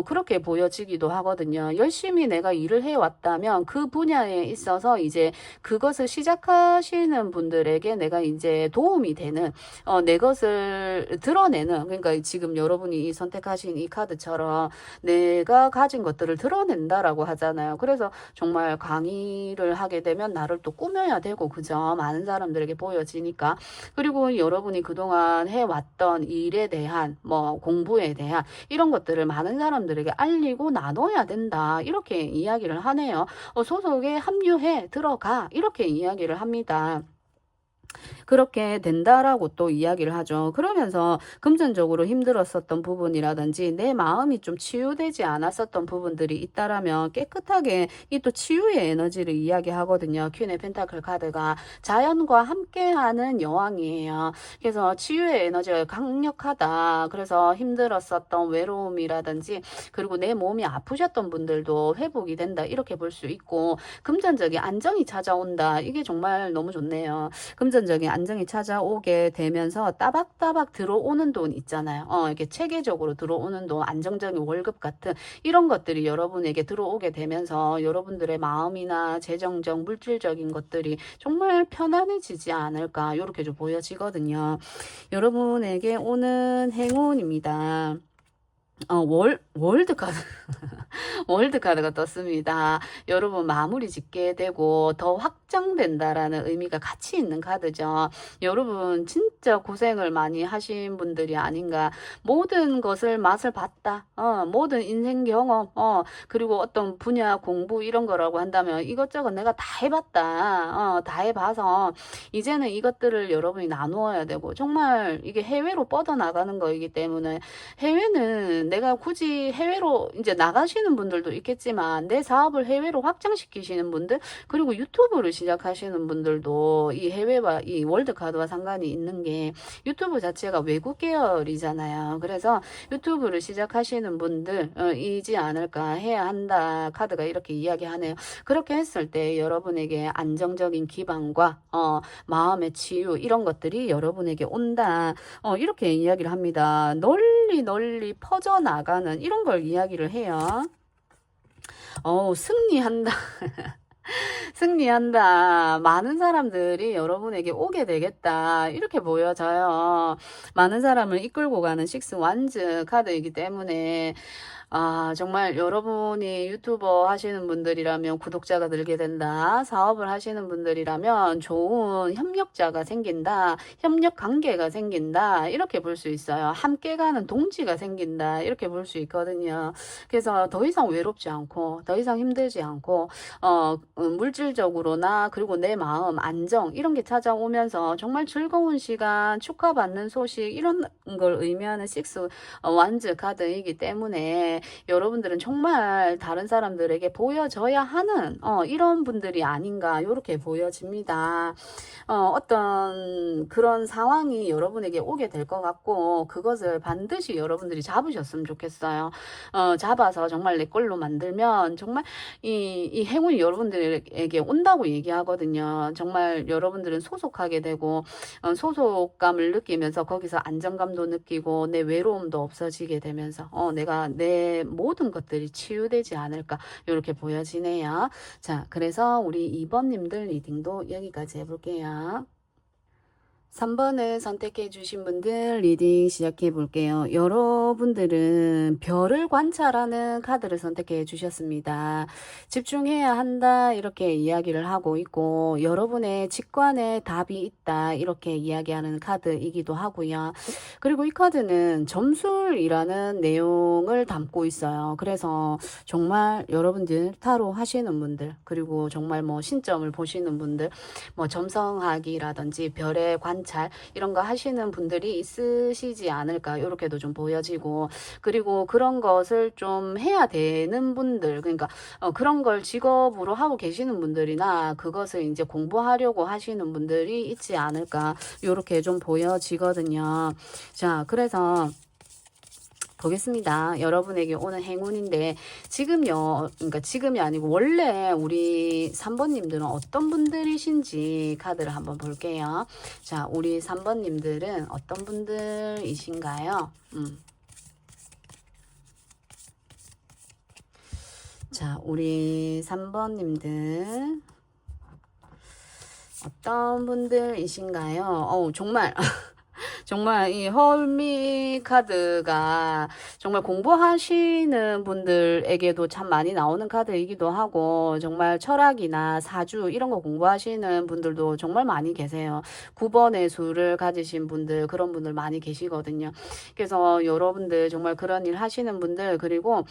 그렇게 보여지기도 하거든요. 열심히 내가 일을 해왔다면 그 분야에 있어서 이제 그것을 시작하시는 분들에게 내가 이제 도움이 되는, 내 것을 드러내는, 그러니까 지금 여러분이 이 선택하신 이 카드처럼 내가 가진 것들을 드러낸다라고 하잖아요. 그래서 정말 강의를 하게 되면 나를 또 꾸며야 되고, 그죠? 많은 사람들에게 보여지니까. 그리고 여러분이 그동안 해왔던 일에 대한, 뭐 공부에 대한 이런 것들을 많은 사람들에게 알리고 나눠야 된다. 이렇게 이야기를 하네요. 소속에 합류해 들어가 이렇게 이야기를 합니다. 그렇게 된다라고 또 이야기를 하죠. 그러면서 금전적으로 힘들었었던 부분이라든지 내 마음이 좀 치유되지 않았었던 부분들이 있다라면 깨끗하게 이 또 치유의 에너지를 이야기하거든요. 퀸의 펜타클 카드가 자연과 함께하는 여왕이에요. 그래서 치유의 에너지가 강력하다. 그래서 힘들었었던 외로움이라든지 그리고 내 몸이 아프셨던 분들도 회복이 된다. 이렇게 볼 수 있고 금전적인 안정이 찾아온다. 이게 정말 너무 좋네요. 금전적인 금전적인 안정이 찾아오게 되면서 따박따박 들어오는 돈 있잖아요. 이렇게 체계적으로 들어오는 돈, 안정적인 월급 같은 이런 것들이 여러분에게 들어오게 되면서 여러분들의 마음이나 재정적, 물질적인 것들이 정말 편안해지지 않을까 이렇게 좀 보여지거든요. 여러분에게 오는 행운입니다. 월드카드. 월드카드가 떴습니다. 여러분 마무리 짓게 되고 더 확장된다라는 의미가 같이 있는 카드죠. 여러분 진짜 고생을 많이 하신 분들이 아닌가. 모든 것을 맛을 봤다. 모든 인생 경험, 그리고 어떤 분야 공부 이런 거라고 한다면 이것저것 내가 다 해봤다. 다 해봐서 이제는 이것들을 여러분이 나누어야 되고 정말 이게 해외로 뻗어나가는 거이기 때문에 해외는 내가 굳이 해외로 이제 나가시는 분들도 있겠지만 내 사업을 해외로 확장시키시는 분들 그리고 유튜브를 시작하시는 분들도 이 해외와 이 월드카드와 상관이 있는 게 유튜브 자체가 외국 계열이잖아요. 그래서 유튜브를 시작하시는 분들이지 않을까 해야 한다. 카드가 이렇게 이야기하네요. 그렇게 했을 때 여러분에게 안정적인 기반과 마음의 치유 이런 것들이 여러분에게 온다. 이렇게 이야기를 합니다. 널리 퍼져나가는 이런 걸 이야기를 해요. 승리한다. 승리한다. 많은 사람들이 여러분에게 오게 되겠다. 이렇게 보여져요. 많은 사람을 이끌고 가는 식스 완즈 카드이기 때문에 정말 여러분이 유튜버 하시는 분들이라면 구독자가 늘게 된다. 사업을 하시는 분들이라면 좋은 협력자가 생긴다. 협력 관계가 생긴다. 이렇게 볼 수 있어요. 함께 가는 동지가 생긴다. 이렇게 볼 수 있거든요. 그래서 더 이상 외롭지 않고 더 이상 힘들지 않고 물질적으로나 그리고 내 마음 안정 이런 게 찾아오면서 정말 즐거운 시간 축하받는 소식 이런 걸 의미하는 식스 완즈 카드이기 때문에 여러분들은 정말 다른 사람들에게 보여져야 하는 이런 분들이 아닌가 이렇게 보여집니다. 어떤 그런 상황이 여러분에게 오게 될 것 같고 그것을 반드시 여러분들이 잡으셨으면 좋겠어요. 잡아서 정말 내 걸로 만들면 정말 이 행운이 여러분들에게 온다고 얘기하거든요. 정말 여러분들은 소속하게 되고 소속감을 느끼면서 거기서 안정감도 느끼고 내 외로움도 없어지게 되면서 내가 내 모든 것들이 치유되지 않을까 이렇게 보여지네요. 자, 그래서 우리 2번님들 리딩도 여기까지 해볼게요. 3번을 선택해 주신 분들 리딩 시작해 볼게요. 여러분들은 별을 관찰하는 카드를 선택해 주셨습니다. 집중해야 한다 이렇게 이야기를 하고 있고 여러분의 직관에 답이 있다 이렇게 이야기하는 카드이기도 하고요. 그리고 이 카드는 점술이라는 내용을 담고 있어요. 그래서 정말 여러분들 타로 하시는 분들 그리고 정말 뭐 신점을 보시는 분들 뭐 점성하기라든지 별의 관찰 이런 거 하시는 분들이 있으시지 않을까 이렇게도 좀 보여지고 그리고 그런 것을 좀 해야 되는 분들 그러니까 그런 걸 직업으로 하고 계시는 분들이나 그것을 이제 공부하려고 하시는 분들이 있지 않을까 이렇게 좀 보여지거든요. 자, 그래서 보겠습니다. 여러분에게 오는 행운인데 지금요. 그러니까 지금이 아니고 원래 우리 3번님들은 어떤 분들이신지 카드를 한번 볼게요. 자, 우리 3번님들은 어떤 분들이신가요? 자, 우리 3번님들 어떤 분들이신가요? 정말 정말 이 헐미 카드가 정말 공부하시는 분들에게도 참 많이 나오는 카드이기도 하고 정말 철학이나 사주 이런 거 공부하시는 분들도 정말 많이 계세요. 9번의 수를 가지신 분들 그런 분들 많이 계시거든요. 그래서 여러분들 정말 그런 일 하시는 분들 그리고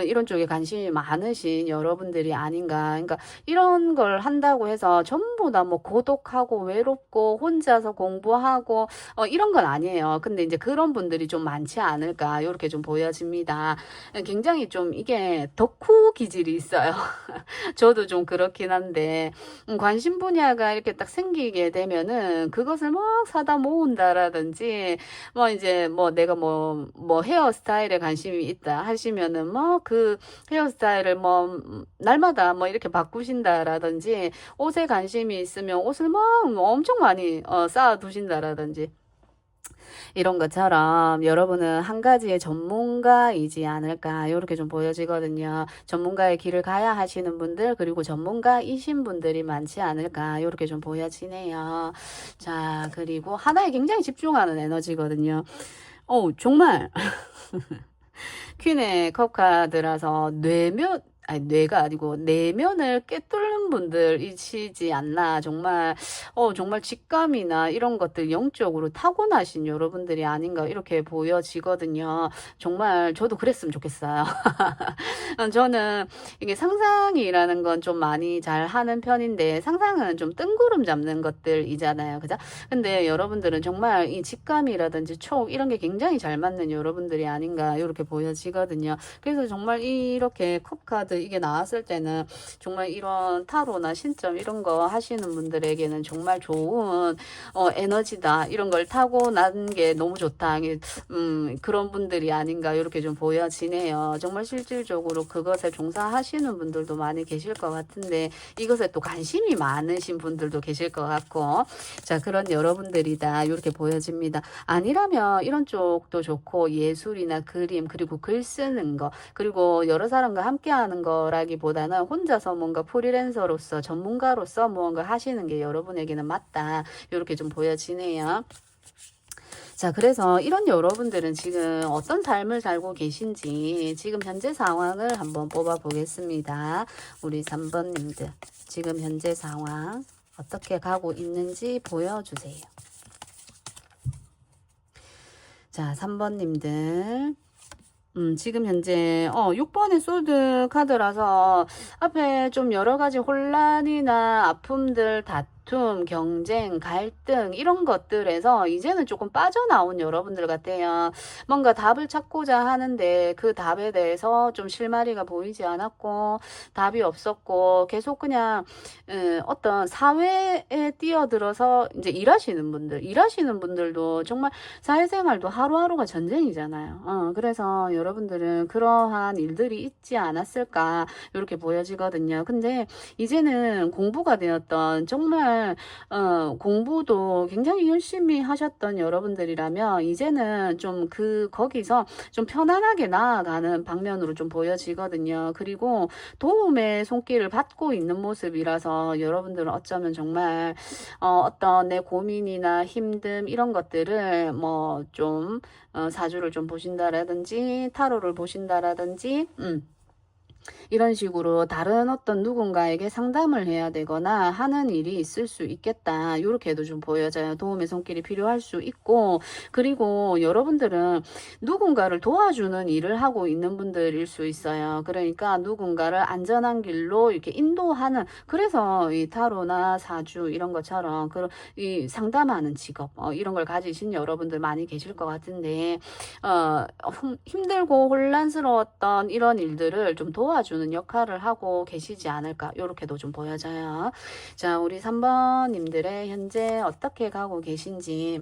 이런 쪽에 관심이 많으신 여러분들이 아닌가. 그러니까 이런 걸 한다고 해서 전부 다 뭐 고독하고 외롭고 혼자서 공부하고 이런 건 아니에요. 근데 이제 그런 분들이 좀 많지 않을까 요렇게 좀 보여집니다. 굉장히 좀 이게 덕후 기질이 있어요. 저도 좀 그렇긴 한데 관심 분야가 이렇게 딱 생기게 되면은 그것을 막 사다 모은다라든지 뭐 이제 뭐 내가 뭐 헤어스타일에 관심이 있다 하시면은 뭐 그 헤어스타일을 뭐 날마다 뭐 이렇게 바꾸신다라든지 옷에 관심이 있으면 옷을 막 엄청 많이 쌓아 두신다라든지 이런 것처럼 여러분은 한 가지의 전문가이지 않을까 이렇게 좀 보여지거든요. 전문가의 길을 가야 하시는 분들 그리고 전문가이신 분들이 많지 않을까 이렇게 좀 보여지네요. 자, 그리고 하나에 굉장히 집중하는 에너지거든요. 정말 퀸의 컵 카드라서 아니, 뇌가 아니고 내면을 꿰뚫는 분들이시지 않나. 정말 직감이나 이런 것들 영적으로 타고나신 여러분들이 아닌가 이렇게 보여지거든요. 정말 저도 그랬으면 좋겠어요. 저는 이게 상상이라는 건 좀 많이 잘 하는 편인데 상상은 좀 뜬구름 잡는 것들이잖아요. 그죠? 근데 여러분들은 정말 이 직감이라든지 촉 이런 게 굉장히 잘 맞는 여러분들이 아닌가 이렇게 보여지거든요. 그래서 정말 이렇게 컵 카드 이게 나왔을 때는 정말 이런 타로나 신점 이런 거 하시는 분들에게는 정말 좋은 에너지다. 이런 걸 타고 난 게 너무 좋다. 그런 분들이 아닌가 이렇게 좀 보여지네요. 정말 실질적으로 그것에 종사하시는 분들도 많이 계실 것 같은데 이것에 또 관심이 많으신 분들도 계실 것 같고 자, 그런 여러분들이다 이렇게 보여집니다. 아니라면 이런 쪽도 좋고 예술이나 그림 그리고 글 쓰는 거 그리고 여러 사람과 함께 하는 거라기보다는 혼자서 뭔가 프리랜서로서 전문가로서 무언가 하시는 게 여러분에게는 맞다 이렇게 좀 보여지네요. 자, 그래서 이런 여러분들은 지금 어떤 삶을 살고 계신지 지금 현재 상황을 한번 뽑아 보겠습니다. 우리 3번님들 지금 현재 상황 어떻게 가고 있는지 보여주세요. 자, 3번님들 지금 현재 6번의 소드 카드라서 앞에 좀 여러 가지 혼란이나 아픔들, 다툼, 경쟁, 갈등 이런 것들에서 이제는 조금 빠져나온 여러분들 같아요. 뭔가 답을 찾고자 하는데 그 답에 대해서 좀 실마리가 보이지 않았고 답이 없었고 계속 그냥 어떤 사회에 뛰어들어서 이제 일하시는 분들도 정말 사회생활도 하루하루가 전쟁이잖아요. 그래서 여러분들은 그러한 일들이 있지 않았을까 이렇게 보여지거든요. 근데 이제는 공부가 되었던 정말 공부도 굉장히 열심히 하셨던 여러분들이라면 이제는 좀 거기서 좀 편안하게 나아가는 방면으로 좀 보여지거든요. 그리고 도움의 손길을 받고 있는 모습이라서 여러분들은 어쩌면 정말 어떤 내 고민이나 힘듦 이런 것들을 뭐 좀 사주를 좀 보신다라든지 타로를 보신다라든지 이런 식으로 다른 어떤 누군가에게 상담을 해야 되거나 하는 일이 있을 수 있겠다. 이렇게도 좀 보여져요. 도움의 손길이 필요할 수 있고 그리고 여러분들은 누군가를 도와주는 일을 하고 있는 분들일 수 있어요. 그러니까 누군가를 안전한 길로 이렇게 인도하는 그래서 이 타로나 사주 이런 것처럼 이 상담하는 직업 이런 걸 가지신 여러분들 많이 계실 것 같은데 힘들고 혼란스러웠던 이런 일들을 좀 도와주는 역할을 하고 계시지 않을까 이렇게도 좀 보여져요. 자, 우리 3번님들의 현재 어떻게 가고 계신지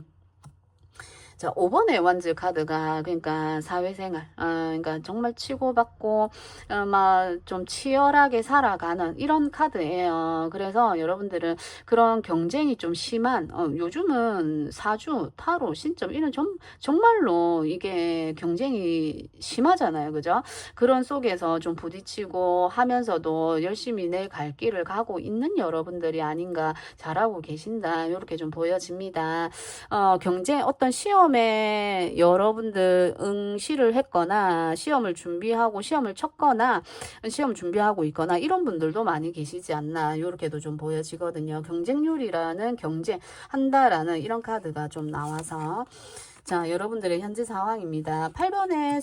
자, 5번의 원즈 카드가 그러니까 사회생활, 그러니까 정말 치고받고 막 좀 치열하게 살아가는 이런 카드예요. 그래서 여러분들은 그런 경쟁이 좀 심한 요즘은 사주, 타로, 신점 이런 정말로 이게 경쟁이 심하잖아요. 그죠? 그런 속에서 좀 부딪히고 하면서도 열심히 내 갈 길을 가고 있는 여러분들이 아닌가 잘하고 계신다. 이렇게 좀 보여집니다. 경쟁 어떤 시험에 여러분들 응시를 했거나 시험을 준비하고 시험을 쳤거나 시험 준비하고 있거나 이런 분들도 많이 계시지 않나 이렇게도 좀 보여지거든요. 경쟁률이라는 경쟁한다라는 이런 카드가 좀 나와서 자, 여러분들의 현재 상황입니다. 8번의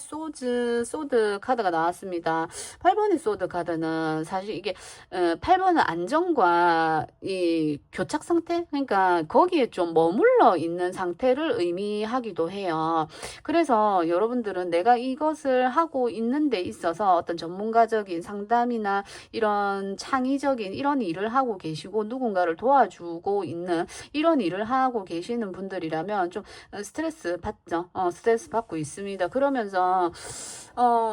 소드 카드가 나왔습니다. 8번의 소드 카드는 사실 이게 8번은 안정과 이 교착 상태? 그러니까 거기에 좀 머물러 있는 상태를 의미하기도 해요. 그래서 여러분들은 내가 이것을 하고 있는 데 있어서 어떤 전문가적인 상담이나 이런 창의적인 이런 일을 하고 계시고 누군가를 도와주고 있는 이런 일을 하고 계시는 분들이라면 좀 스트레스 받죠. 스트레스 받고 있습니다. 그러면서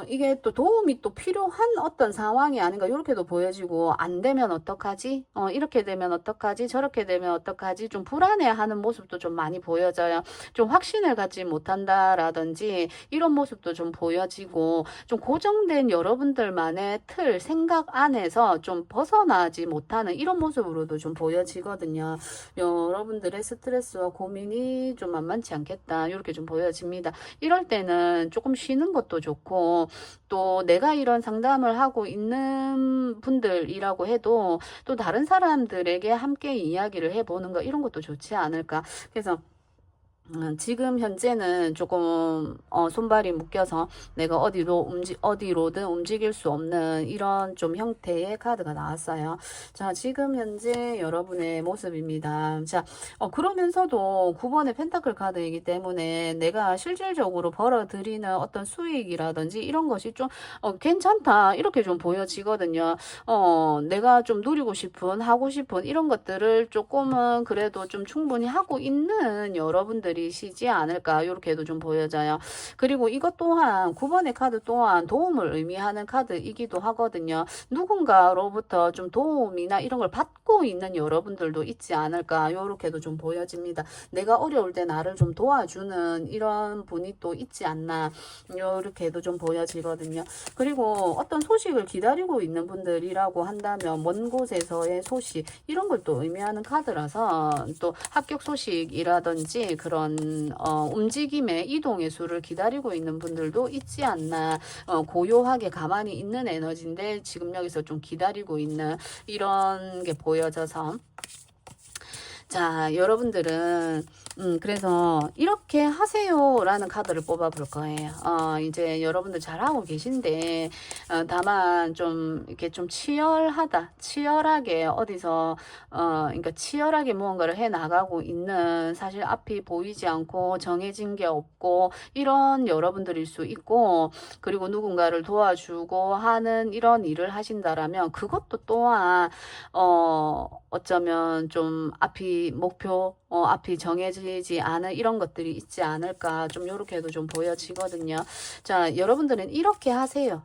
이게 또 도움이 또 필요한 어떤 상황이 아닌가 이렇게도 보여지고 안 되면 어떡하지? 이렇게 되면 어떡하지? 저렇게 되면 어떡하지? 좀 불안해하는 모습도 좀 많이 보여져요. 좀 확신을 갖지 못한다라든지 이런 모습도 좀 보여지고 좀 고정된 여러분들만의 틀, 생각 안에서 좀 벗어나지 못하는 이런 모습으로도 좀 보여지거든요. 여러분들의 스트레스와 고민이 좀 만만치 않겠다. 이렇게 좀 보여집니다. 이럴 때는 조금 쉬는 것도 좋고 또 내가 이런 상담을 하고 있는 분들이라고 해도 또 다른 사람들에게 함께 이야기를 해보는 거 이런 것도 좋지 않을까. 그래서 지금 현재는 조금 손발이 묶여서 내가 어디로든 움직일 수 없는 이런 좀 형태의 카드가 나왔어요. 자, 지금 현재 여러분의 모습입니다. 자, 그러면서도 9번의 펜타클 카드이기 때문에 내가 실질적으로 벌어들이는 어떤 수익이라든지 이런 것이 좀 괜찮다 이렇게 좀 보여지거든요. 내가 좀 누리고 싶은 하고 싶은 이런 것들을 조금은 그래도 좀 충분히 하고 있는 여러분들이 시지 않을까 이렇게도 좀 보여져요. 그리고 이것 또한 9번의 카드 또한 도움을 의미하는 카드이기도 하거든요. 누군가로부터 좀 도움이나 이런 걸 받고 있는 여러분들도 있지 않을까 이렇게도 좀 보여집니다. 내가 어려울 때 나를 좀 도와주는 이런 분이 또 있지 않나 이렇게도 좀 보여지거든요. 그리고 어떤 소식을 기다리고 있는 분들이라고 한다면 먼 곳에서의 소식 이런 걸 또 의미하는 카드라서 또 합격 소식이라든지 그런 움직임의 이동의 수를 기다리고 있는 분들도 있지 않나. 고요하게 가만히 있는 에너지인데 지금 여기서 좀 기다리고 있는 이런 게 보여져서 자, 여러분들은 그래서 이렇게 하세요라는 카드를 뽑아 볼 거예요. 이제 여러분들 잘하고 계신데 다만 좀 이렇게 좀 치열하게 어디서 그러니까 치열하게 무언가를 해 나가고 있는 사실 앞이 보이지 않고 정해진 게 없고 이런 여러분들일 수 있고 그리고 누군가를 도와주고 하는 이런 일을 하신다라면 그것도 또한 어쩌면 좀 목표 앞이 정해지지 않은 이런 것들이 있지 않을까 좀 요렇게도 좀 보여지거든요. 자, 여러분들은 이렇게 하세요.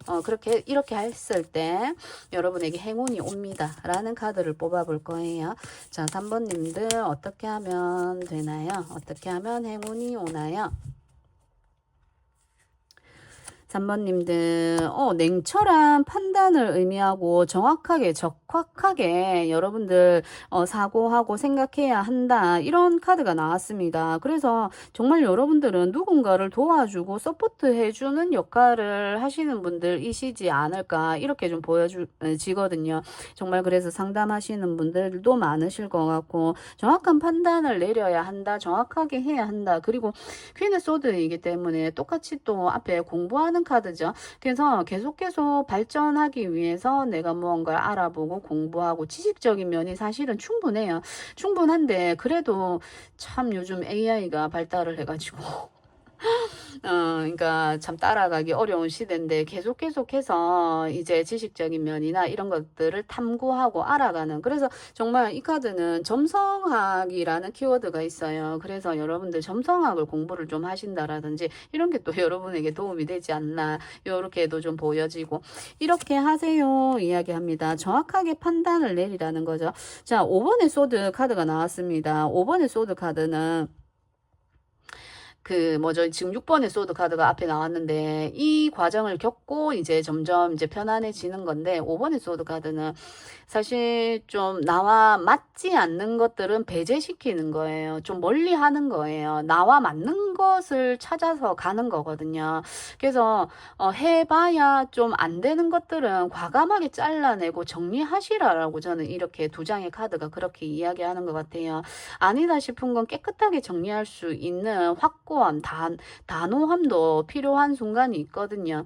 이렇게 했을 때 여러분에게 행운이 옵니다. 라는 카드를 뽑아 볼 거예요. 자, 3번님들 어떻게 하면 되나요? 어떻게 하면 행운이 오나요? 3번님들, 냉철한 판단을 의미하고 정확하게, 적확하게 여러분들, 사고하고 생각해야 한다. 이런 카드가 나왔습니다. 그래서 정말 여러분들은 누군가를 도와주고 서포트해주는 역할을 하시는 분들이시지 않을까. 이렇게 좀 보여지거든요. 정말 그래서 상담하시는 분들도 많으실 것 같고, 정확한 판단을 내려야 한다. 정확하게 해야 한다. 그리고 퀸의 소드이기 때문에 똑같이 또 앞에 공부하는 카드죠. 그래서 계속 발전하기 위해서 내가 무언가를 알아보고 공부하고 지식적인 면이 사실은 충분한데 그래도 참 요즘 AI가 발달을 해가지고 그러니까 참 따라가기 어려운 시대인데 계속해서 이제 지식적인 면이나 이런 것들을 탐구하고 알아가는 그래서 정말 이 카드는 점성학이라는 키워드가 있어요. 그래서 여러분들 점성학을 공부를 좀 하신다라든지 이런 게 또 여러분에게 도움이 되지 않나 이렇게도 좀 보여지고 이렇게 하세요 이야기합니다. 정확하게 판단을 내리라는 거죠. 자, 5번의 소드 카드가 나왔습니다. 5번의 소드 카드는 지금 6번의 소드 카드가 앞에 나왔는데, 이 과정을 겪고 이제 점점 이제 편안해지는 건데, 5번의 소드 카드는 사실 좀 나와 맞지 않는 것들은 배제시키는 거예요. 좀 멀리 하는 거예요. 나와 맞는 것을 찾아서 가는 거거든요. 그래서, 해봐야 좀 안 되는 것들은 과감하게 잘라내고 정리하시라라고 저는 이렇게 두 장의 카드가 그렇게 이야기하는 것 같아요. 아니다 싶은 건 깨끗하게 정리할 수 있는 확고 완고함, 단호함도 필요한 순간이 있거든요.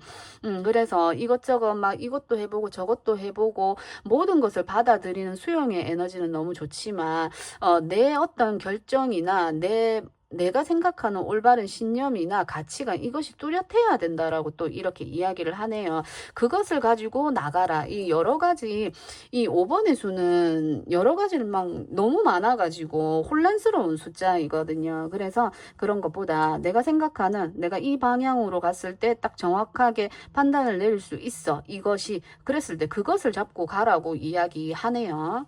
그래서 이것저것 막 이것도 해보고 저것도 해보고 모든 것을 받아들이는 수용의 에너지는 너무 좋지만 내 어떤 결정이나 내가 생각하는 올바른 신념이나 가치관 이것이 뚜렷해야 된다라고 또 이렇게 이야기를 하네요. 그것을 가지고 나가라. 이 여러 가지 이 5번의 수는 여러 가지를 막 너무 많아가지고 혼란스러운 숫자이거든요. 그래서 그런 것보다 내가 생각하는 내가 이 방향으로 갔을 때 딱 정확하게 판단을 내릴 수 있어. 이것이 그랬을 때 그것을 잡고 가라고 이야기하네요.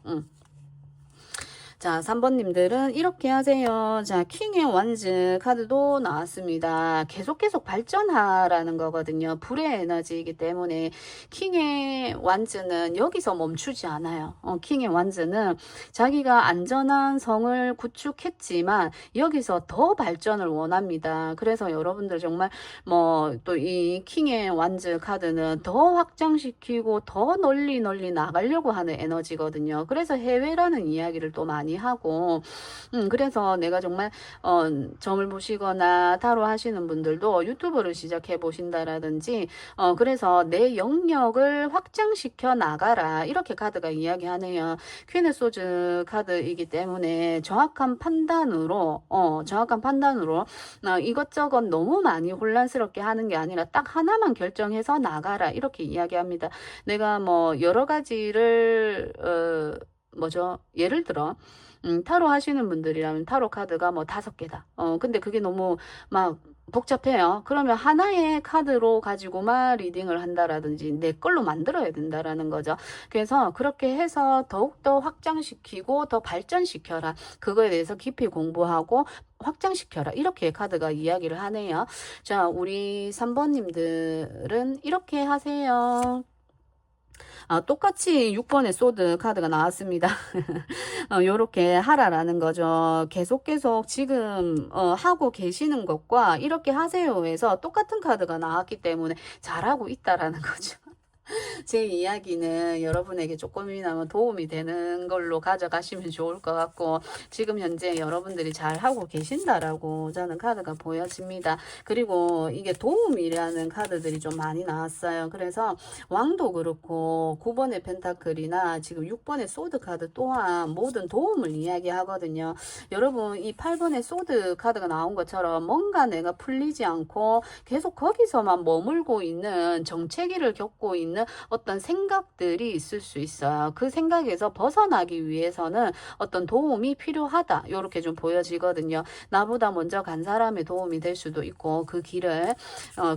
자, 3번님들은 이렇게 하세요. 자, 킹의 완즈 카드도 나왔습니다. 계속 발전하라는 거거든요. 불의 에너지이기 때문에 킹의 완즈는 여기서 멈추지 않아요. 킹의 완즈는 자기가 안전한 성을 구축했지만 여기서 더 발전을 원합니다. 그래서 여러분들 정말 뭐 또 이 킹의 완즈 카드는 더 확장시키고 더 널리 나가려고 하는 에너지거든요. 그래서 해외라는 이야기를 또 많이 하고 그래서 내가 정말 점을 보시거나 타로 하시는 분들도 유튜브를 시작해 보신다라든지 그래서 내 영역을 확장시켜 나가라 이렇게 카드가 이야기하네요. 퀸의 소즈 카드이기 때문에 정확한 판단으로 이것저것 너무 많이 혼란스럽게 하는 게 아니라 딱 하나만 결정해서 나가라 이렇게 이야기합니다. 내가 뭐 여러 가지를 예를 들어 타로 하시는 분들이라면 타로 카드가 뭐 5개다. 근데 그게 너무 막 복잡해요. 그러면 하나의 카드로 가지고만 리딩을 한다라든지 내 걸로 만들어야 된다라는 거죠. 그래서 그렇게 해서 더욱더 확장시키고 더 발전시켜라. 그거에 대해서 깊이 공부하고 확장시켜라. 이렇게 카드가 이야기를 하네요. 자, 우리 3번님들은 이렇게 하세요. 똑같이 6번의 소드 카드가 나왔습니다. 요렇게 하라라는 거죠. 계속 지금 하고 계시는 것과 이렇게 하세요에서 똑같은 카드가 나왔기 때문에 잘하고 있다라는 거죠. 제 이야기는 여러분에게 조금이나마 도움이 되는 걸로 가져가시면 좋을 것 같고 지금 현재 여러분들이 잘 하고 계신다라고 저는 카드가 보여집니다. 그리고 이게 도움이라는 카드들이 좀 많이 나왔어요. 그래서 왕도 그렇고 9번의 펜타클이나 지금 6번의 소드 카드 또한 모든 도움을 이야기하거든요. 여러분 이 8번의 소드 카드가 나온 것처럼 뭔가 내가 풀리지 않고 계속 거기서만 머물고 있는 정체기를 겪고 있는 어떤 생각들이 있을 수 있어요. 그 생각에서 벗어나기 위해서는 어떤 도움이 필요하다. 이렇게 좀 보여지거든요. 나보다 먼저 간 사람의 도움이 될 수도 있고 그 길을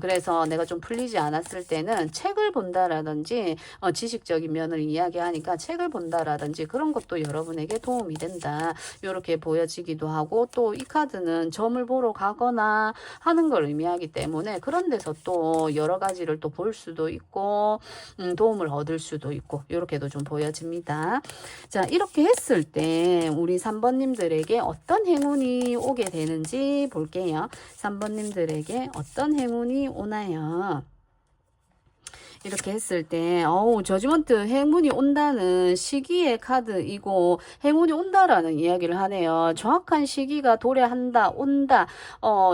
그래서 내가 좀 풀리지 않았을 때는 책을 본다라든지 지식적인 면을 이야기하니까 책을 본다라든지 그런 것도 여러분에게 도움이 된다. 이렇게 보여지기도 하고 또 이 카드는 점을 보러 가거나 하는 걸 의미하기 때문에 그런 데서 또 여러 가지를 또 볼 수도 있고 도움을 얻을 수도 있고 이렇게도 좀 보여집니다. 자, 이렇게 했을 때 우리 3번님들에게 어떤 행운이 오게 되는지 볼게요. 3번님들에게 어떤 행운이 오나요? 이렇게 했을 때 저지먼트 행운이 온다는 시기의 카드이고 행운이 온다라는 이야기를 하네요. 정확한 시기가 도래한다 온다.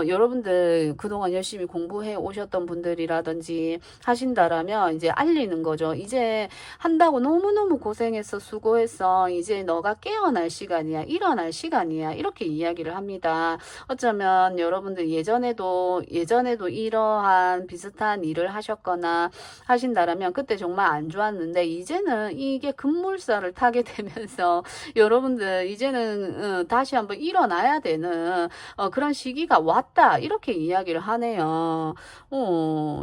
여러분들 그동안 열심히 공부해 오셨던 분들이라든지 하신다라면 이제 알리는 거죠. 이제 한다고 너무너무 고생했어 수고했어 이제 너가 깨어날 시간이야 일어날 시간이야 이렇게 이야기를 합니다. 어쩌면 여러분들 예전에도 이러한 비슷한 일을 하셨거나 하신다라면 그때 정말 안 좋았는데 이제는 이게 급물살을 타게 되면서 여러분들 이제는 다시 한번 일어나야 되는 그런 시기가 왔다 이렇게 이야기를 하네요.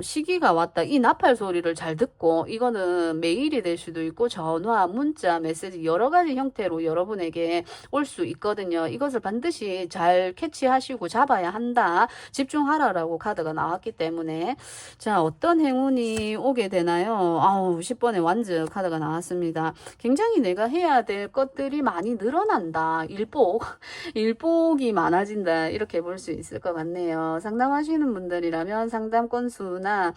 시기가 왔다. 이 나팔 소리를 잘 듣고 이거는 메일이 될 수도 있고 전화, 문자, 메시지 여러 가지 형태로 여러분에게 올 수 있거든요. 이것을 반드시 잘 캐치하시고 잡아야 한다. 집중하라라고 카드가 나왔기 때문에 자 어떤 행운이 오게 보게 되나요? 아우, 10번의 완즈 카드가 나왔습니다. 굉장히 내가 해야 될 것들이 많이 늘어난다. 일복. 일복이 많아진다. 이렇게 볼 수 있을 것 같네요. 상담하시는 분들이라면 상담 건수나,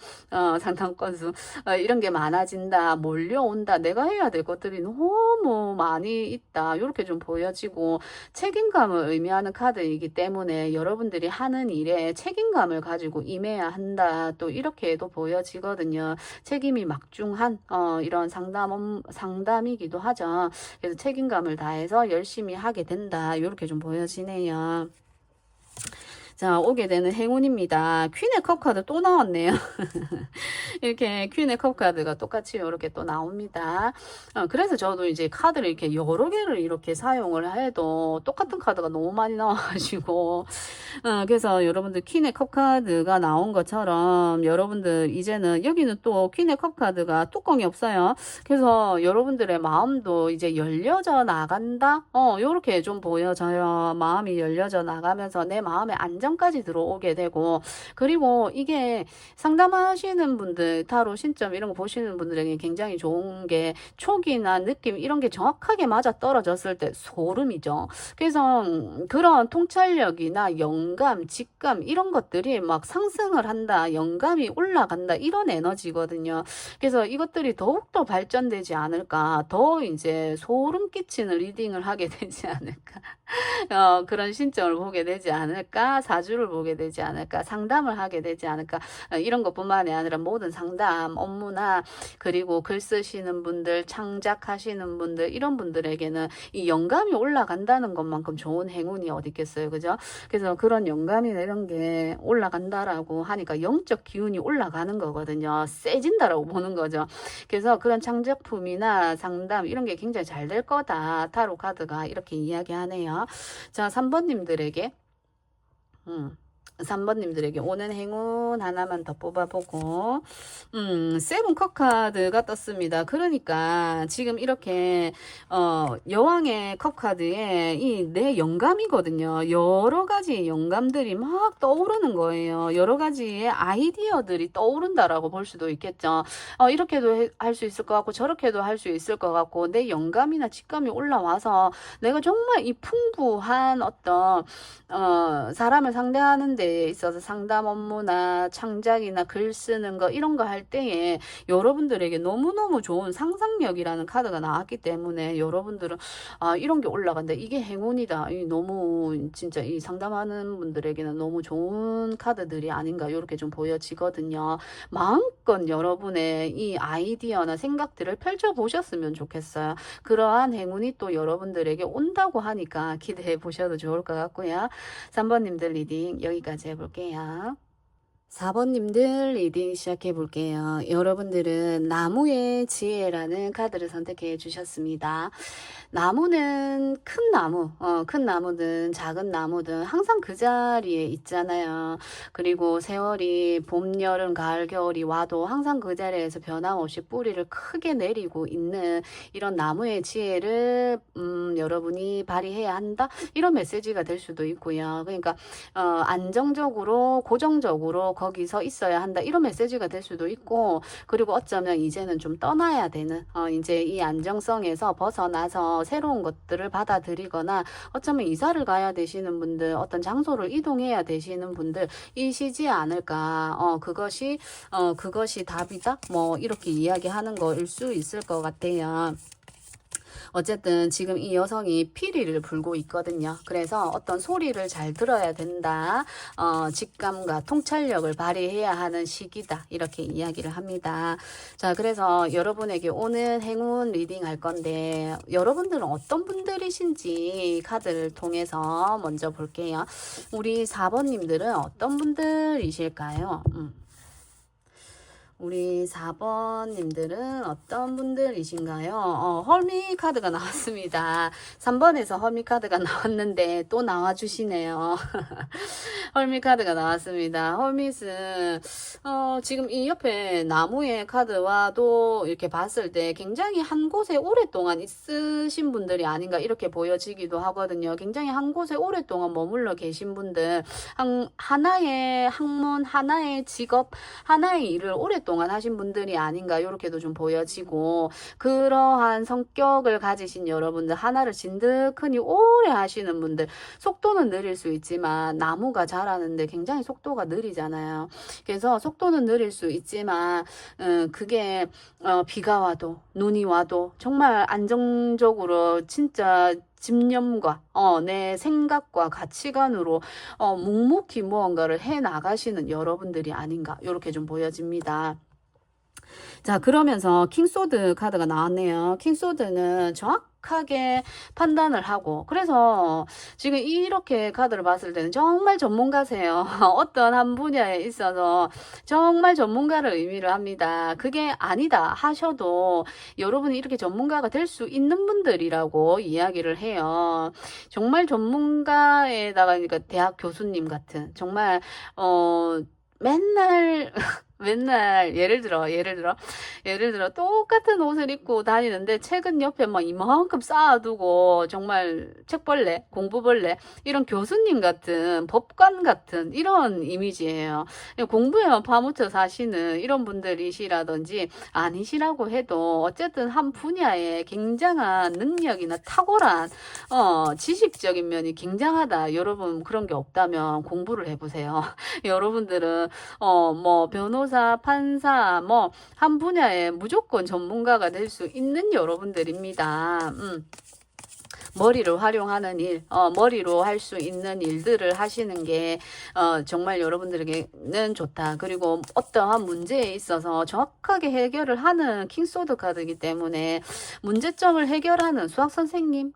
상담 건수, 이런 게 많아진다. 몰려온다. 내가 해야 될 것들이 너무 많이 있다. 이렇게 좀 보여지고, 책임감을 의미하는 카드이기 때문에 여러분들이 하는 일에 책임감을 가지고 임해야 한다. 또 이렇게도 보여지거든요. 책임이 막중한 이런 상담이기도 하죠. 그래서 책임감을 다해서 열심히 하게 된다. 이렇게 좀 보여지네요. 자, 오게 되는 행운입니다. 퀸의 컵 카드 또 나왔네요. 이렇게 퀸의 컵 카드가 똑같이 이렇게 또 나옵니다. 그래서 저도 이제 카드를 이렇게 여러 개를 이렇게 사용을 해도 똑같은 카드가 너무 많이 나와가지고, 그래서 여러분들 퀸의 컵 카드가 나온 것처럼 여러분들 이제는 여기는 또 퀸의 컵 카드가 뚜껑이 없어요. 그래서 여러분들의 마음도 이제 열려져 나간다? 요렇게 좀 보여져요. 마음이 열려져 나가면서 내 마음의 안정까지 들어오게 되고, 그리고 이게 상담하시는 분들, 타로 신점 이런 거 보시는 분들에게 굉장히 좋은 게 촉이나 느낌 이런 게 정확하게 맞아 떨어졌을 때 소름이죠. 그래서 그런 통찰력이나 영감, 직감 이런 것들이 막 상승을 한다, 영감이 올라간다 이런 에너지거든요. 그래서 이것들이 더욱더 발전되지 않을까, 더 이제 소름 끼치는 리딩을 하게 되지 않을까, 그런 신점을 보게 되지 않을까, 사주를 보게 되지 않을까, 상담을 하게 되지 않을까, 이런 것뿐만이 아니라 모든 상담 업무나 그리고 글 쓰시는 분들, 창작하시는 분들 이런 분들에게는 이 영감이 올라간다는 것만큼 좋은 행운이 어디 있겠어요, 그죠? 그래서 그런 영감이나 이런 게 올라간다라고 하니까 영적 기운이 올라가는 거거든요. 세진다라고 보는 거죠. 그래서 그런 창작품이나 상담 이런 게 굉장히 잘 될 거다. 타로 카드가 이렇게 이야기하네요. 자, 3번님들에게 3번님들에게 오는 행운 하나만 더 뽑아보고, 세븐 컵 카드가 떴습니다. 그러니까 지금 이렇게, 여왕의 컵 카드에 이 내 영감이거든요. 여러 가지 영감들이 막 떠오르는 거예요. 여러 가지의 아이디어들이 떠오른다라고 볼 수도 있겠죠. 이렇게도 할 수 있을 것 같고, 저렇게도 할 수 있을 것 같고, 내 영감이나 직감이 올라와서 내가 정말 이 풍부한 어떤, 사람을 상대하는 데 있어서 상담 업무나 창작이나 글 쓰는 거 이런 거 할 때에 여러분들에게 너무너무 좋은 상상력이라는 카드가 나왔기 때문에 여러분들은 이런 게 올라간다. 이게 행운이다. 너무 진짜 이 상담하는 분들에게는 너무 좋은 카드들이 아닌가 이렇게 좀 보여지거든요. 마음껏 여러분의 이 아이디어나 생각들을 펼쳐보셨으면 좋겠어요. 그러한 행운이 또 여러분들에게 온다고 하니까 기대해 보셔도 좋을 것 같고요. 3번님들 리딩 여기까지 해볼게요. 4번님들 리딩 시작해 볼게요. 여러분들은 나무의 지혜라는 카드를 선택해 주셨습니다. 나무는 큰 나무, 큰 나무든 작은 나무든 항상 그 자리에 있잖아요. 그리고 세월이 봄, 여름, 가을, 겨울이 와도 항상 그 자리에서 변함없이 뿌리를 크게 내리고 있는 이런 나무의 지혜를 여러분이 발휘해야 한다? 이런 메시지가 될 수도 있고요. 그러니까 안정적으로, 고정적으로 거기서 있어야 한다. 이런 메시지가 될 수도 있고, 그리고 어쩌면 이제는 좀 떠나야 되는, 이제 이 안정성에서 벗어나서 새로운 것들을 받아들이거나, 어쩌면 이사를 가야 되시는 분들, 어떤 장소를 이동해야 되시는 분들, 이시지 않을까. 그것이 답이다? 뭐, 이렇게 이야기하는 거일 수 있을 것 같아요. 어쨌든 지금 이 여성이 피리를 불고 있거든요. 그래서 어떤 소리를 잘 들어야 된다. 직감과 통찰력을 발휘해야 하는 시기다. 이렇게 이야기를 합니다. 자, 그래서 여러분에게 오는 행운 리딩 할 건데 여러분들은 어떤 분들이신지 카드를 통해서 먼저 볼게요. 우리 4번님들은 어떤 분들이실까요? 우리 4번님들은 어떤 분들이신가요? 헐미 카드가 나왔습니다. 3번에서 헐미 카드가 나왔는데 또 나와주시네요. 헐미 카드가 나왔습니다. 헐밋은 지금 이 옆에 나무의 카드와도 이렇게 봤을 때 굉장히 한 곳에 오랫동안 있으신 분들이 아닌가 이렇게 보여지기도 하거든요. 굉장히 한 곳에 오랫동안 머물러 계신 분들, 하나의 학문, 하나의 직업, 하나의 일을 오랫동안 오랫동안 하신 분들이 아닌가 이렇게도 좀 보여지고, 그러한 성격을 가지신 여러분들, 하나를 진득하니 오래 하시는 분들, 속도는 느릴 수 있지만 나무가 자라는데 굉장히 속도가 느리잖아요. 그래서 속도는 느릴 수 있지만 그게 비가 와도 눈이 와도 정말 안정적으로 진짜 집념과 내 생각과 가치관으로 묵묵히 무언가를 해 나가시는 여러분들이 아닌가 이렇게 좀 보여집니다. 자, 그러면서 킹소드 카드가 나왔네요. 킹소드는 정확하게 판단을 하고, 그래서 지금 이렇게 카드를 봤을 때는 정말 전문가세요. 어떤 한 분야에 있어서 정말 전문가를 의미를 합니다. 그게 아니다 하셔도 여러분이 이렇게 전문가가 될 수 있는 분들이라고 이야기를 해요. 정말 전문가에다가, 그러니까 대학 교수님 같은, 정말 맨날 맨날 예를 들어 똑같은 옷을 입고 다니는데 책은 옆에 막 이만큼 쌓아두고 정말 책벌레, 공부벌레, 이런 교수님 같은, 법관 같은 이런 이미지예요. 공부에만 파묻혀 사시는 이런 분들이시라든지 아니시라고 해도 어쨌든 한 분야에 굉장한 능력이나 탁월한 지식적인 면이 굉장하다, 여러분 그런 게 없다면 공부를 해보세요. 여러분들은 뭐 변호사, 판사, 뭐 한 분야에 무조건 전문가가 될 수 있는 여러분들입니다. 머리를 활용하는 일, 머리로 할 수 있는 일들을 하시는 게 정말 여러분들에게는 좋다. 그리고 어떠한 문제에 있어서 정확하게 해결을 하는 킹소드 카드이기 때문에 문제점을 해결하는 수학 선생님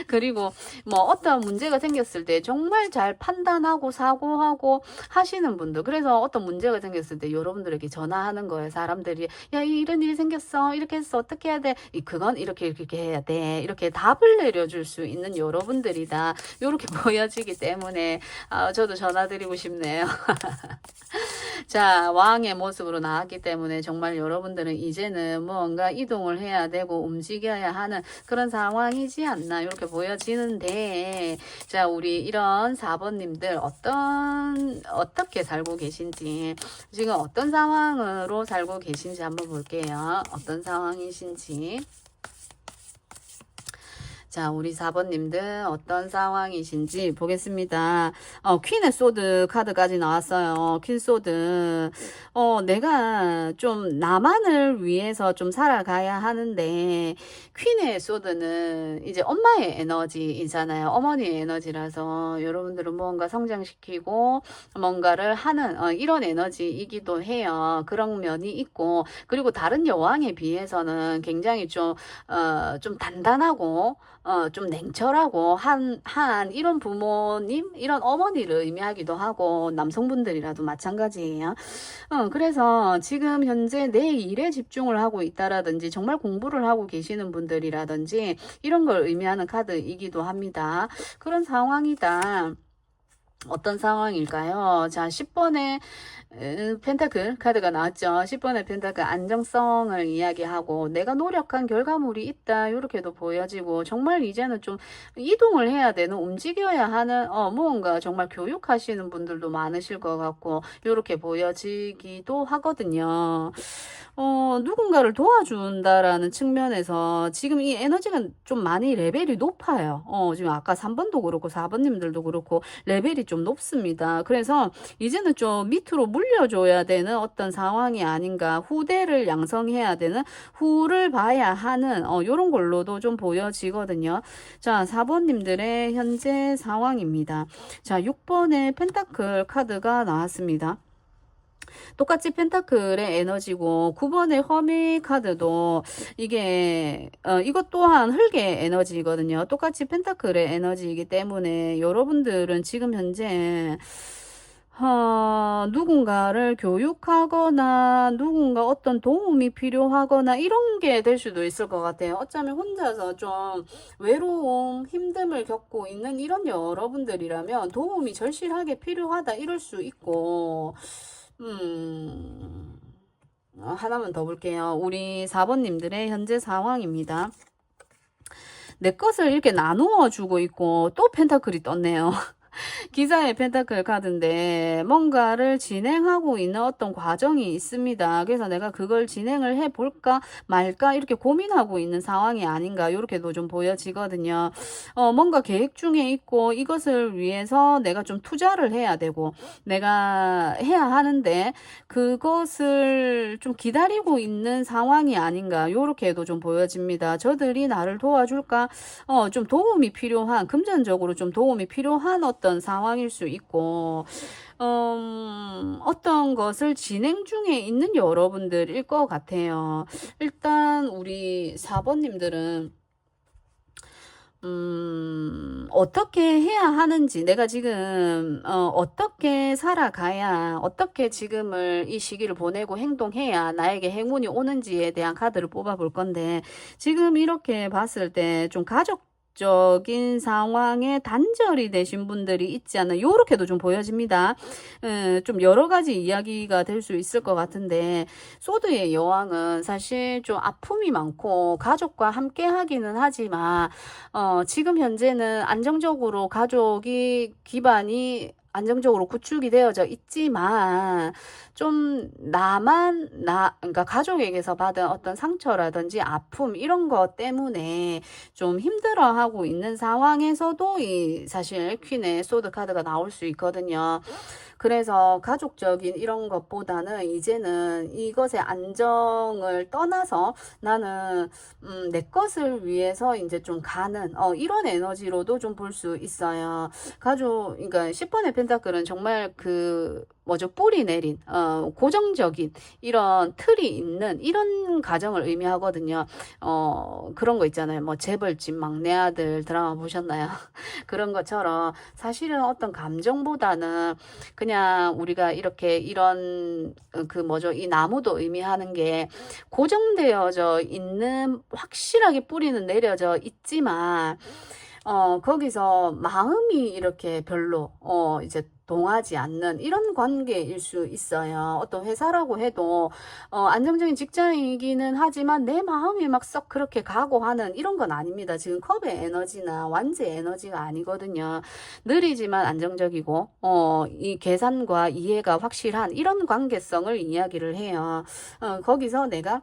그리고 뭐 어떠한 문제가 생겼을 때 정말 잘 판단하고 사고하고 하시는 분들, 그래서 어떤 문제가 생겼을 때 여러분들에게 전화하는 거예요. 사람들이 야, 이런 일이 생겼어, 이렇게 해서 어떻게 해야 돼, 그건 이렇게 해야 돼, 이렇게 답을 내려줄 수 있는 여러분들이다, 이렇게 보여지기 때문에 저도 전화드리고 싶네요. 자, 왕의 모습으로 나왔기 때문에 정말 여러분들은 이제는 무언가 이동을 해야 되고 움직여야 하는 그런 상황이지 않나 이렇게 보여지는데, 자, 우리 이런 4번님들 어떻게 살고 계신지, 지금 어떤 상황으로 살고 계신지 한번 볼게요. 어떤 상황이신지. 자, 우리 4번님들 어떤 상황이신지 보겠습니다. 퀸의 소드 카드까지 나왔어요. 퀸 소드. 내가 좀 나만을 위해서 좀 살아가야 하는데, 퀸의 소드는 이제 엄마의 에너지이잖아요. 어머니의 에너지라서 여러분들은 무언가 성장시키고 뭔가를 하는 이런 에너지이기도 해요. 그런 면이 있고, 그리고 다른 여왕에 비해서는 굉장히 좀 단단하고 좀 냉철하고 한 이런 부모님, 이런 어머니를 의미하기도 하고, 남성분들이라도 마찬가지예요. 그래서 지금 현재 내 일에 집중을 하고 있다라든지 정말 공부를 하고 계시는 분들이라든지 이런 걸 의미하는 카드이기도 합니다. 그런 상황이다. 어떤 상황일까요? 자, 10번의 펜타클 카드가 나왔죠. 10번의 펜타클, 안정성을 이야기하고 내가 노력한 결과물이 있다 이렇게도 보여지고, 정말 이제는 좀 이동을 해야 되는, 움직여야 하는 무언가 정말 교육하시는 분들도 많으실 것 같고 이렇게 보여지기도 하거든요. 누군가를 도와준다라는 측면에서 지금 이 에너지가 좀 많이 레벨이 높아요. 지금 아까 3번도 그렇고 4번님들도 그렇고 레벨이 좀 높습니다. 그래서 이제는 좀 밑으로 물려줘야 되는 어떤 상황이 아닌가, 후대를 양성해야 되는, 후를 봐야 하는 이런 걸로도 좀 보여지거든요. 자, 4번님들의 현재 상황입니다. 자, 6번의 펜타클 카드가 나왔습니다. 똑같이 펜타클의 에너지고, 9번의 허미 카드도 이게 이것 또한 흙의 에너지거든요. 똑같이 펜타클의 에너지이기 때문에 여러분들은 지금 현재 누군가를 교육하거나 누군가 어떤 도움이 필요하거나 이런 게 될 수도 있을 것 같아요. 어쩌면 혼자서 좀 외로움, 힘듦을 겪고 있는 이런 여러분들이라면 도움이 절실하게 필요하다 이럴 수 있고, 하나만 더 볼게요. 우리 4번님들의 현재 상황입니다. 내 것을 이렇게 나누어 주고 있고 또 펜타클이 떴네요. 기사의 펜타클 카드인데 뭔가를 진행하고 있는 어떤 과정이 있습니다. 그래서 내가 그걸 진행을 해볼까 말까 이렇게 고민하고 있는 상황이 아닌가 이렇게도 좀 보여지거든요. 뭔가 계획 중에 있고 이것을 위해서 내가 좀 투자를 해야 되고 내가 해야 하는데 그것을 좀 기다리고 있는 상황이 아닌가 이렇게도 좀 보여집니다. 저들이 나를 도와줄까? 좀 도움이 필요한, 금전적으로 좀 도움이 필요한 어떤 상황일 수 있고, 어떤 것을 진행 중에 있는 여러분들일 것 같아요. 일단 우리 4번님들은 어떻게 해야 하는지, 내가 지금, 어떻게 살아가야, 어떻게 지금을, 이 시기를 보내고 행동해야 나에게 행운이 오는지에 대한 카드를 뽑아 볼 건데, 지금 이렇게 봤을 때 좀 가족적인 상황에 단절이 되신 분들이 있지 않나 요렇게도 좀 보여집니다. 좀 여러 가지 이야기가 될 수 있을 것 같은데 소드의 여왕은 사실 좀 아픔이 많고 가족과 함께 하기는 하지만 지금 현재는 안정적으로 가족이 기반이 안정적으로 구축이 되어져 있지만 좀 그러니까 가족에게서 받은 어떤 상처라든지 아픔 이런 것 때문에 좀 힘들어하고 있는 상황에서도 이 사실 퀸의 소드 카드가 나올 수 있거든요. 그래서 가족적인 이런 것보다는 이제는 이것의 안정을 떠나서 나는 내 것을 위해서 이제 좀 가는 이런 에너지로도 좀 볼 수 있어요. 그러니까 10번의 펜타클은 정말 그 뭐죠? 뿌리 내린 고정적인 이런 틀이 있는 이런 가정을 의미하거든요. 그런 거 있잖아요. 뭐 재벌집 막내 아들 드라마 보셨나요? 그런 것처럼 사실은 어떤 감정보다는 그냥 우리가 이렇게 이런 그 뭐죠? 이 나무도 의미하는 게 고정되어져 있는 확실하게 뿌리는 내려져 있지만 거기서 마음이 이렇게 별로 이제 동하지 않는 이런 관계일 수 있어요. 어떤 회사라고 해도 안정적인 직장이기는 하지만 내 마음이 막 썩 그렇게 각오하는 이런 건 아닙니다. 지금 컵의 에너지나 완제의 에너지가 아니거든요. 느리지만 안정적이고 이 계산과 이해가 확실한 이런 관계성을 이야기를 해요. 거기서 내가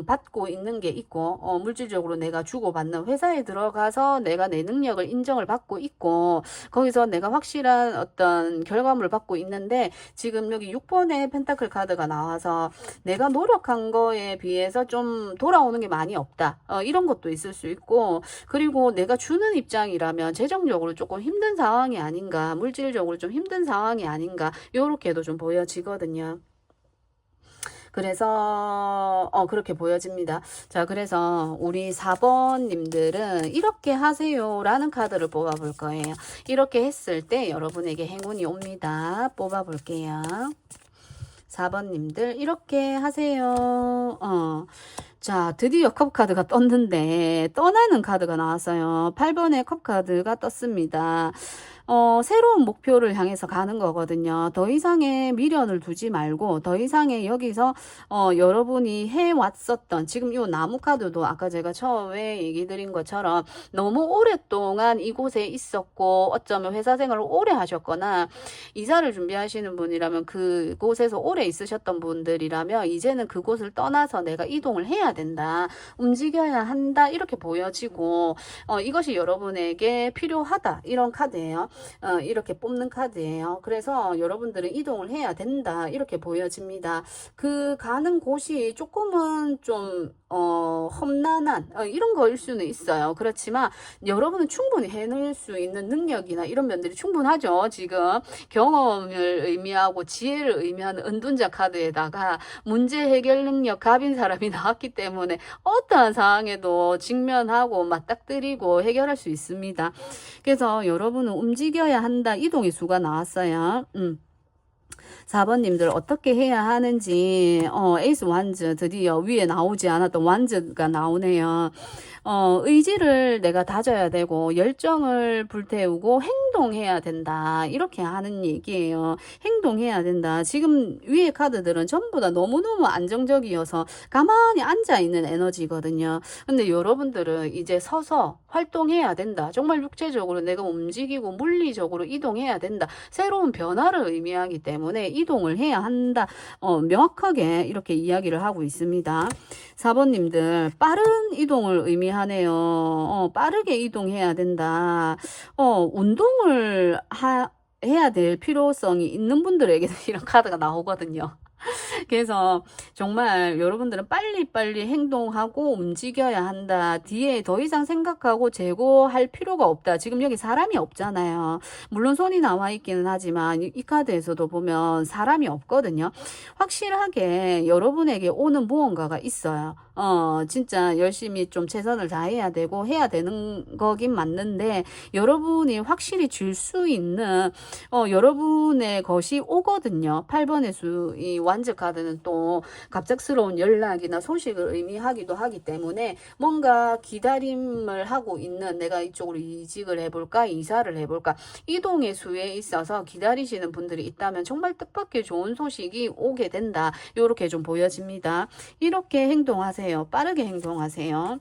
받고 있는 게 있고 물질적으로 내가 주고받는 회사에 들어가서 내가 내 능력을 인정을 받고 있고 거기서 내가 확실한 어떤 결과물을 받고 있는데 지금 여기 6번의 펜타클 카드가 나와서 내가 노력한 거에 비해서 좀 돌아오는 게 많이 없다. 이런 것도 있을 수 있고 그리고 내가 주는 입장이라면 재정적으로 조금 힘든 상황이 아닌가 물질적으로 좀 힘든 상황이 아닌가 요렇게도 좀 보여지거든요. 그래서 그렇게 보여집니다. 자, 그래서 우리 4번님들은 이렇게 하세요라는 카드를 뽑아볼 거예요. 이렇게 했을 때 여러분에게 행운이 옵니다. 뽑아볼게요. 4번님들 이렇게 하세요. 자, 드디어 컵 카드가 떴는데 떠나는 카드가 나왔어요. 8번의 컵 카드가 떴습니다. 새로운 목표를 향해서 가는 거거든요. 더 이상의 미련을 두지 말고 더 이상의 여기서 여러분이 해왔었던 지금 이 나무 카드도 아까 제가 처음에 얘기 드린 것처럼 너무 오랫동안 이곳에 있었고 어쩌면 회사 생활을 오래 하셨거나 이사를 준비하시는 분이라면 그곳에서 오래 있으셨던 분들이라면 이제는 그곳을 떠나서 내가 이동을 해야 된다. 움직여야 한다. 이렇게 보여지고 이것이 여러분에게 필요하다. 이런 카드예요. 이렇게 뽑는 카드예요. 그래서 여러분들은 이동을 해야 된다. 이렇게 보여집니다. 그 가는 곳이 조금은 좀 험난한 이런 거일 수는 있어요. 그렇지만 여러분은 충분히 해낼 수 있는 능력이나 이런 면들이 충분하죠. 지금 경험을 의미하고 지혜를 의미하는 은둔자 카드에다가 문제 해결 능력 갑인 사람이 나왔기 때문에 어떠한 상황에도 직면하고 맞닥뜨리고 해결할 수 있습니다. 그래서 여러분은 움직여야 한다. 이동의 수가 나왔어요. 4번님들 어떻게 해야 하는지 에이스 완즈 드디어 위에 나오지 않았던 완즈가 나오네요. 의지를 내가 다져야 되고 열정을 불태우고 행동해야 된다. 이렇게 하는 얘기예요. 행동해야 된다. 지금 위에 카드들은 전부 다 너무너무 안정적이어서 가만히 앉아있는 에너지거든요. 근데 여러분들은 이제 서서 활동해야 된다. 정말 육체적으로 내가 움직이고 물리적으로 이동해야 된다. 새로운 변화를 의미하기 때문에 이동을 해야 한다. 명확하게 이렇게 이야기를 하고 있습니다. 4번님들 빠른 이동을 의미하네요. 빠르게 이동해야 된다. 운동을 해야 될 필요성이 있는 분들에게는 이런 카드가 나오거든요. 그래서 정말 여러분들은 빨리빨리 행동하고 움직여야 한다. 뒤에 더 이상 생각하고 재고할 필요가 없다. 지금 여기 사람이 없잖아요. 물론 손이 나와 있기는 하지만 이 카드에서도 보면 사람이 없거든요. 확실하게 여러분에게 오는 무언가가 있어요. 진짜 열심히 좀 최선을 다해야 되고 해야 되는 거긴 맞는데 여러분이 확실히 줄 수 있는 여러분의 것이 오거든요. 8번의 이 완즈 카드는 또 갑작스러운 연락이나 소식을 의미하기도 하기 때문에 뭔가 기다림을 하고 있는 내가 이쪽으로 이직을 해볼까 이사를 해볼까 이동의 수에 있어서 기다리시는 분들이 있다면 정말 뜻밖의 좋은 소식이 오게 된다. 이렇게 좀 보여집니다. 이렇게 행동하세요. 빠르게 행동하세요.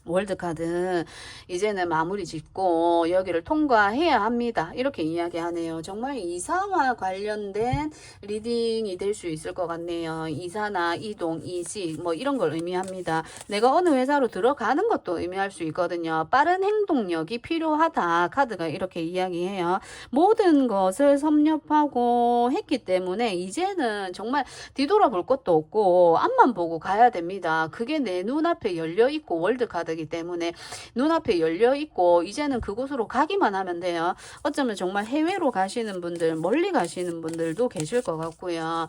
월드카드 이제는 마무리 짓고 여기를 통과해야 합니다. 이렇게 이야기하네요. 정말 이사와 관련된 리딩이 될 수 있을 것 같네요. 이사나 이동, 이직 뭐 이런 걸 의미합니다. 내가 어느 회사로 들어가는 것도 의미할 수 있거든요. 빠른 행동력이 필요하다. 카드가 이렇게 이야기해요. 모든 것을 섭렵하고 했기 때문에 이제는 정말 뒤돌아볼 것도 없고 앞만 보고 가야 됩니다. 그게 내 눈앞에 열려있고 월드카드 이기 때문에 눈앞에 열려 있고 이제는 그곳으로 가기만 하면 돼요. 어쩌면 정말 해외로 가시는 분들, 멀리 가시는 분들도 계실 것 같고요.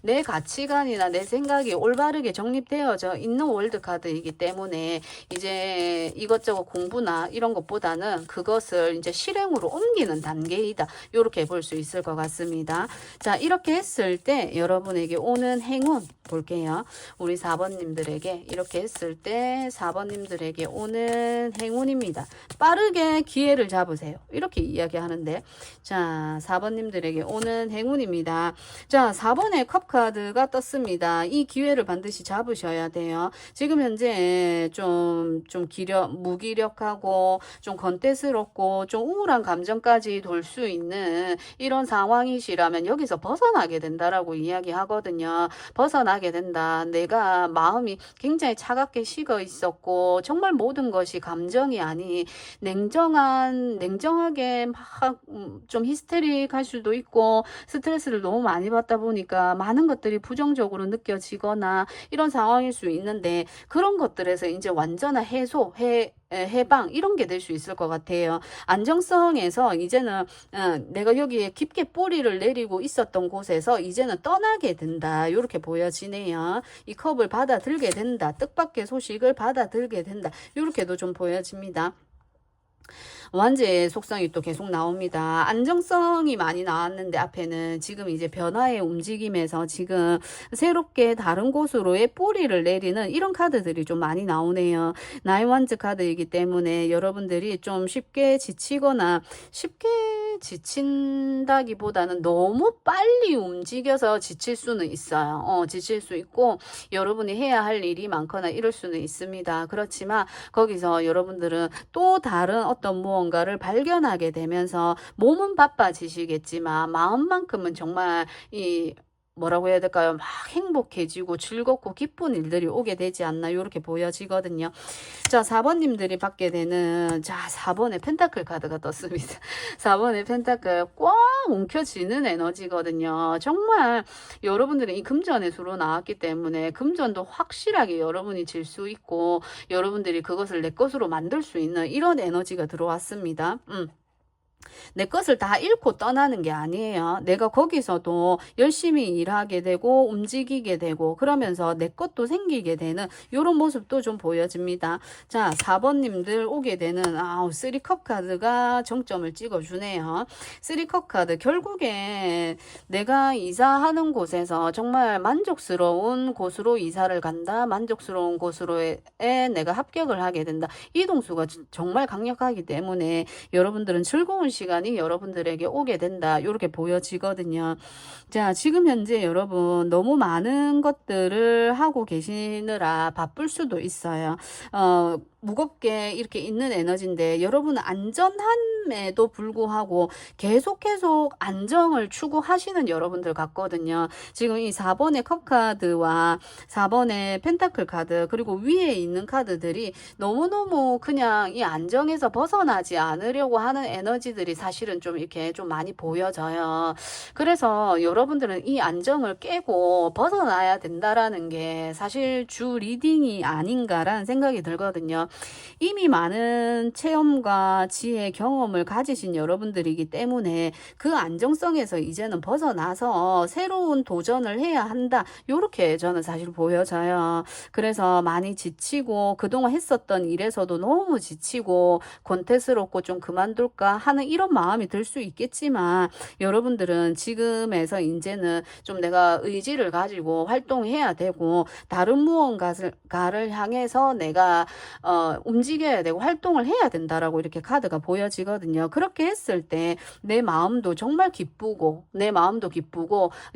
내 가치관이나 내 생각이 올바르게 정립되어져 있는 월드카드이기 때문에 이제 이것저것 공부나 이런 것보다는 그것을 이제 실행으로 옮기는 단계이다. 이렇게 볼 수 있을 것 같습니다. 자, 이렇게 했을 때 여러분에게 오는 행운 볼게요. 우리 4번님들에게 이렇게 했을 때 4번님들에게 오는 행운입니다. 빠르게 기회를 잡으세요. 이렇게 이야기하는데 자 4번님들에게 오는 행운입니다. 자 4번의 컵카드가 떴습니다. 이 기회를 반드시 잡으셔야 돼요. 지금 현재 좀 무기력하고 좀 건태스럽고 좀 우울한 감정까지 돌 수 있는 이런 상황이시라면 여기서 벗어나게 된다라고 이야기하거든요. 벗어나게 된다. 내가 마음이 굉장히 차갑게 식어 있었고 정말 모든 것이 감정이 아닌 냉정하게 막 좀 히스테릭할 수도 있고 스트레스를 너무 많이 받다 보니까 많은 것들이 부정적으로 느껴지거나 이런 상황일 수 있는데 그런 것들에서 이제 완전한 해방 이런 게 될 수 있을 것 같아요. 안정성에서 이제는 내가 여기에 깊게 뿌리를 내리고 있었던 곳에서 이제는 떠나게 된다. 이렇게 보여지네요. 이 컵을 받아들게 된다. 뜻밖의 소식을 받아들게 된다. 이렇게도 좀 보여집니다. 완제의 속성이 또 계속 나옵니다. 안정성이 많이 나왔는데 앞에는 지금 이제 변화의 움직임에서 지금 새롭게 다른 곳으로의 뿌리를 내리는 이런 카드들이 좀 많이 나오네요. 나의 완즈 카드이기 때문에 여러분들이 좀 쉽게 지치거나 쉽게 지친다기보다는 너무 빨리 움직여서 지칠 수는 있어요. 지칠 수 있고 여러분이 해야 할 일이 많거나 이럴 수는 있습니다. 그렇지만 거기서 여러분들은 또 다른 어떤 무언가를 발견하게 되면서 몸은 바빠지시겠지만 마음만큼은 정말 뭐라고 해야 될까요? 막 행복해지고 즐겁고 기쁜 일들이 오게 되지 않나 이렇게 보여지거든요. 자 4번님들이 받게 되는 4번의 펜타클 카드가 떴습니다. 4번의 펜타클 꽉 움켜쥐는 에너지거든요. 정말 여러분들은 이 금전의 수로 나왔기 때문에 금전도 확실하게 여러분이 질 수 있고 여러분들이 그것을 내 것으로 만들 수 있는 이런 에너지가 들어왔습니다. 내 것을 다 잃고 떠나는 게 아니에요. 내가 거기서도 열심히 일하게 되고 움직이게 되고 그러면서 내 것도 생기게 되는 이런 모습도 좀 보여집니다. 자 4번님들 오게 되는 3컵 카드가 정점을 찍어주네요. 3컵 카드 결국에 내가 이사하는 곳에서 정말 만족스러운 곳으로 이사를 간다. 만족스러운 곳으로에 내가 합격을 하게 된다. 이동수가 정말 강력하기 때문에 여러분들은 즐거운 시간이 여러분들에게 오게 된다. 이렇게 보여지거든요. 자, 지금 현재 여러분 너무 많은 것들을 하고 계시느라 바쁠 수도 있어요. 무겁게 이렇게 있는 에너지인데 여러분은 안전함에도 불구하고 계속 안정을 추구하시는 여러분들 같거든요. 지금 이 4번의 컵 카드와 4번의 펜타클 카드 그리고 위에 있는 카드들이 너무너무 그냥 이 안정에서 벗어나지 않으려고 하는 에너지들이 사실은 좀 이렇게 좀 많이 보여져요. 그래서 여러분들은 이 안정을 깨고 벗어나야 된다라는 게 사실 주 리딩이 아닌가라는 생각이 들거든요. 이미 많은 체험과 지혜, 경험을 가지신 여러분들이기 때문에 그 안정성에서 이제는 벗어나서 새로운 도전을 해야 한다. 요렇게 저는 사실 보여져요. 그래서 많이 지치고 그동안 했었던 일에서도 너무 지치고 권태스럽고 좀 그만둘까 하는 이런 마음이 들 수 있겠지만 여러분들은 지금에서 이제는 좀 내가 의지를 가지고 활동해야 되고 다른 무언가를 향해서 내가 움직여야 되고 활동을 해야 된다라고 이렇게 카드가 보여지거든요. 그렇게 했을 때 내 마음도 정말 기쁘고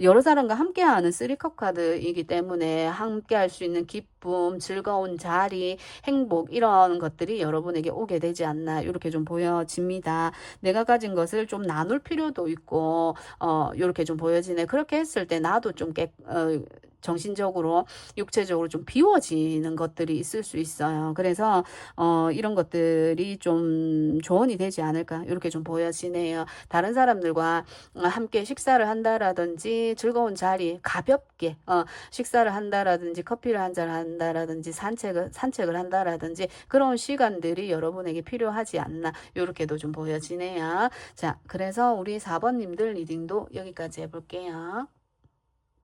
여러 사람과 함께하는 3컵 카드이기 때문에 함께할 수 있는 기쁨, 즐거운 자리, 행복 이런 것들이 여러분에게 오게 되지 않나 이렇게 좀 보여집니다. 내가 가진 것을 좀 나눌 필요도 있고 이렇게 좀 보여지네. 그렇게 했을 때 나도 좀 정신적으로 육체적으로 좀 비워지는 것들이 있을 수 있어요. 그래서 이런 것들이 좀 조언이 되지 않을까 이렇게 좀 보여지네요. 다른 사람들과 함께 식사를 한다라든지 즐거운 자리 가볍게 식사를 한다라든지 커피를 한 잔 한다라든지 산책을 한다라든지 그런 시간들이 여러분에게 필요하지 않나 이렇게도 좀 보여지네요. 자, 그래서 우리 4번님들 리딩도 여기까지 해볼게요.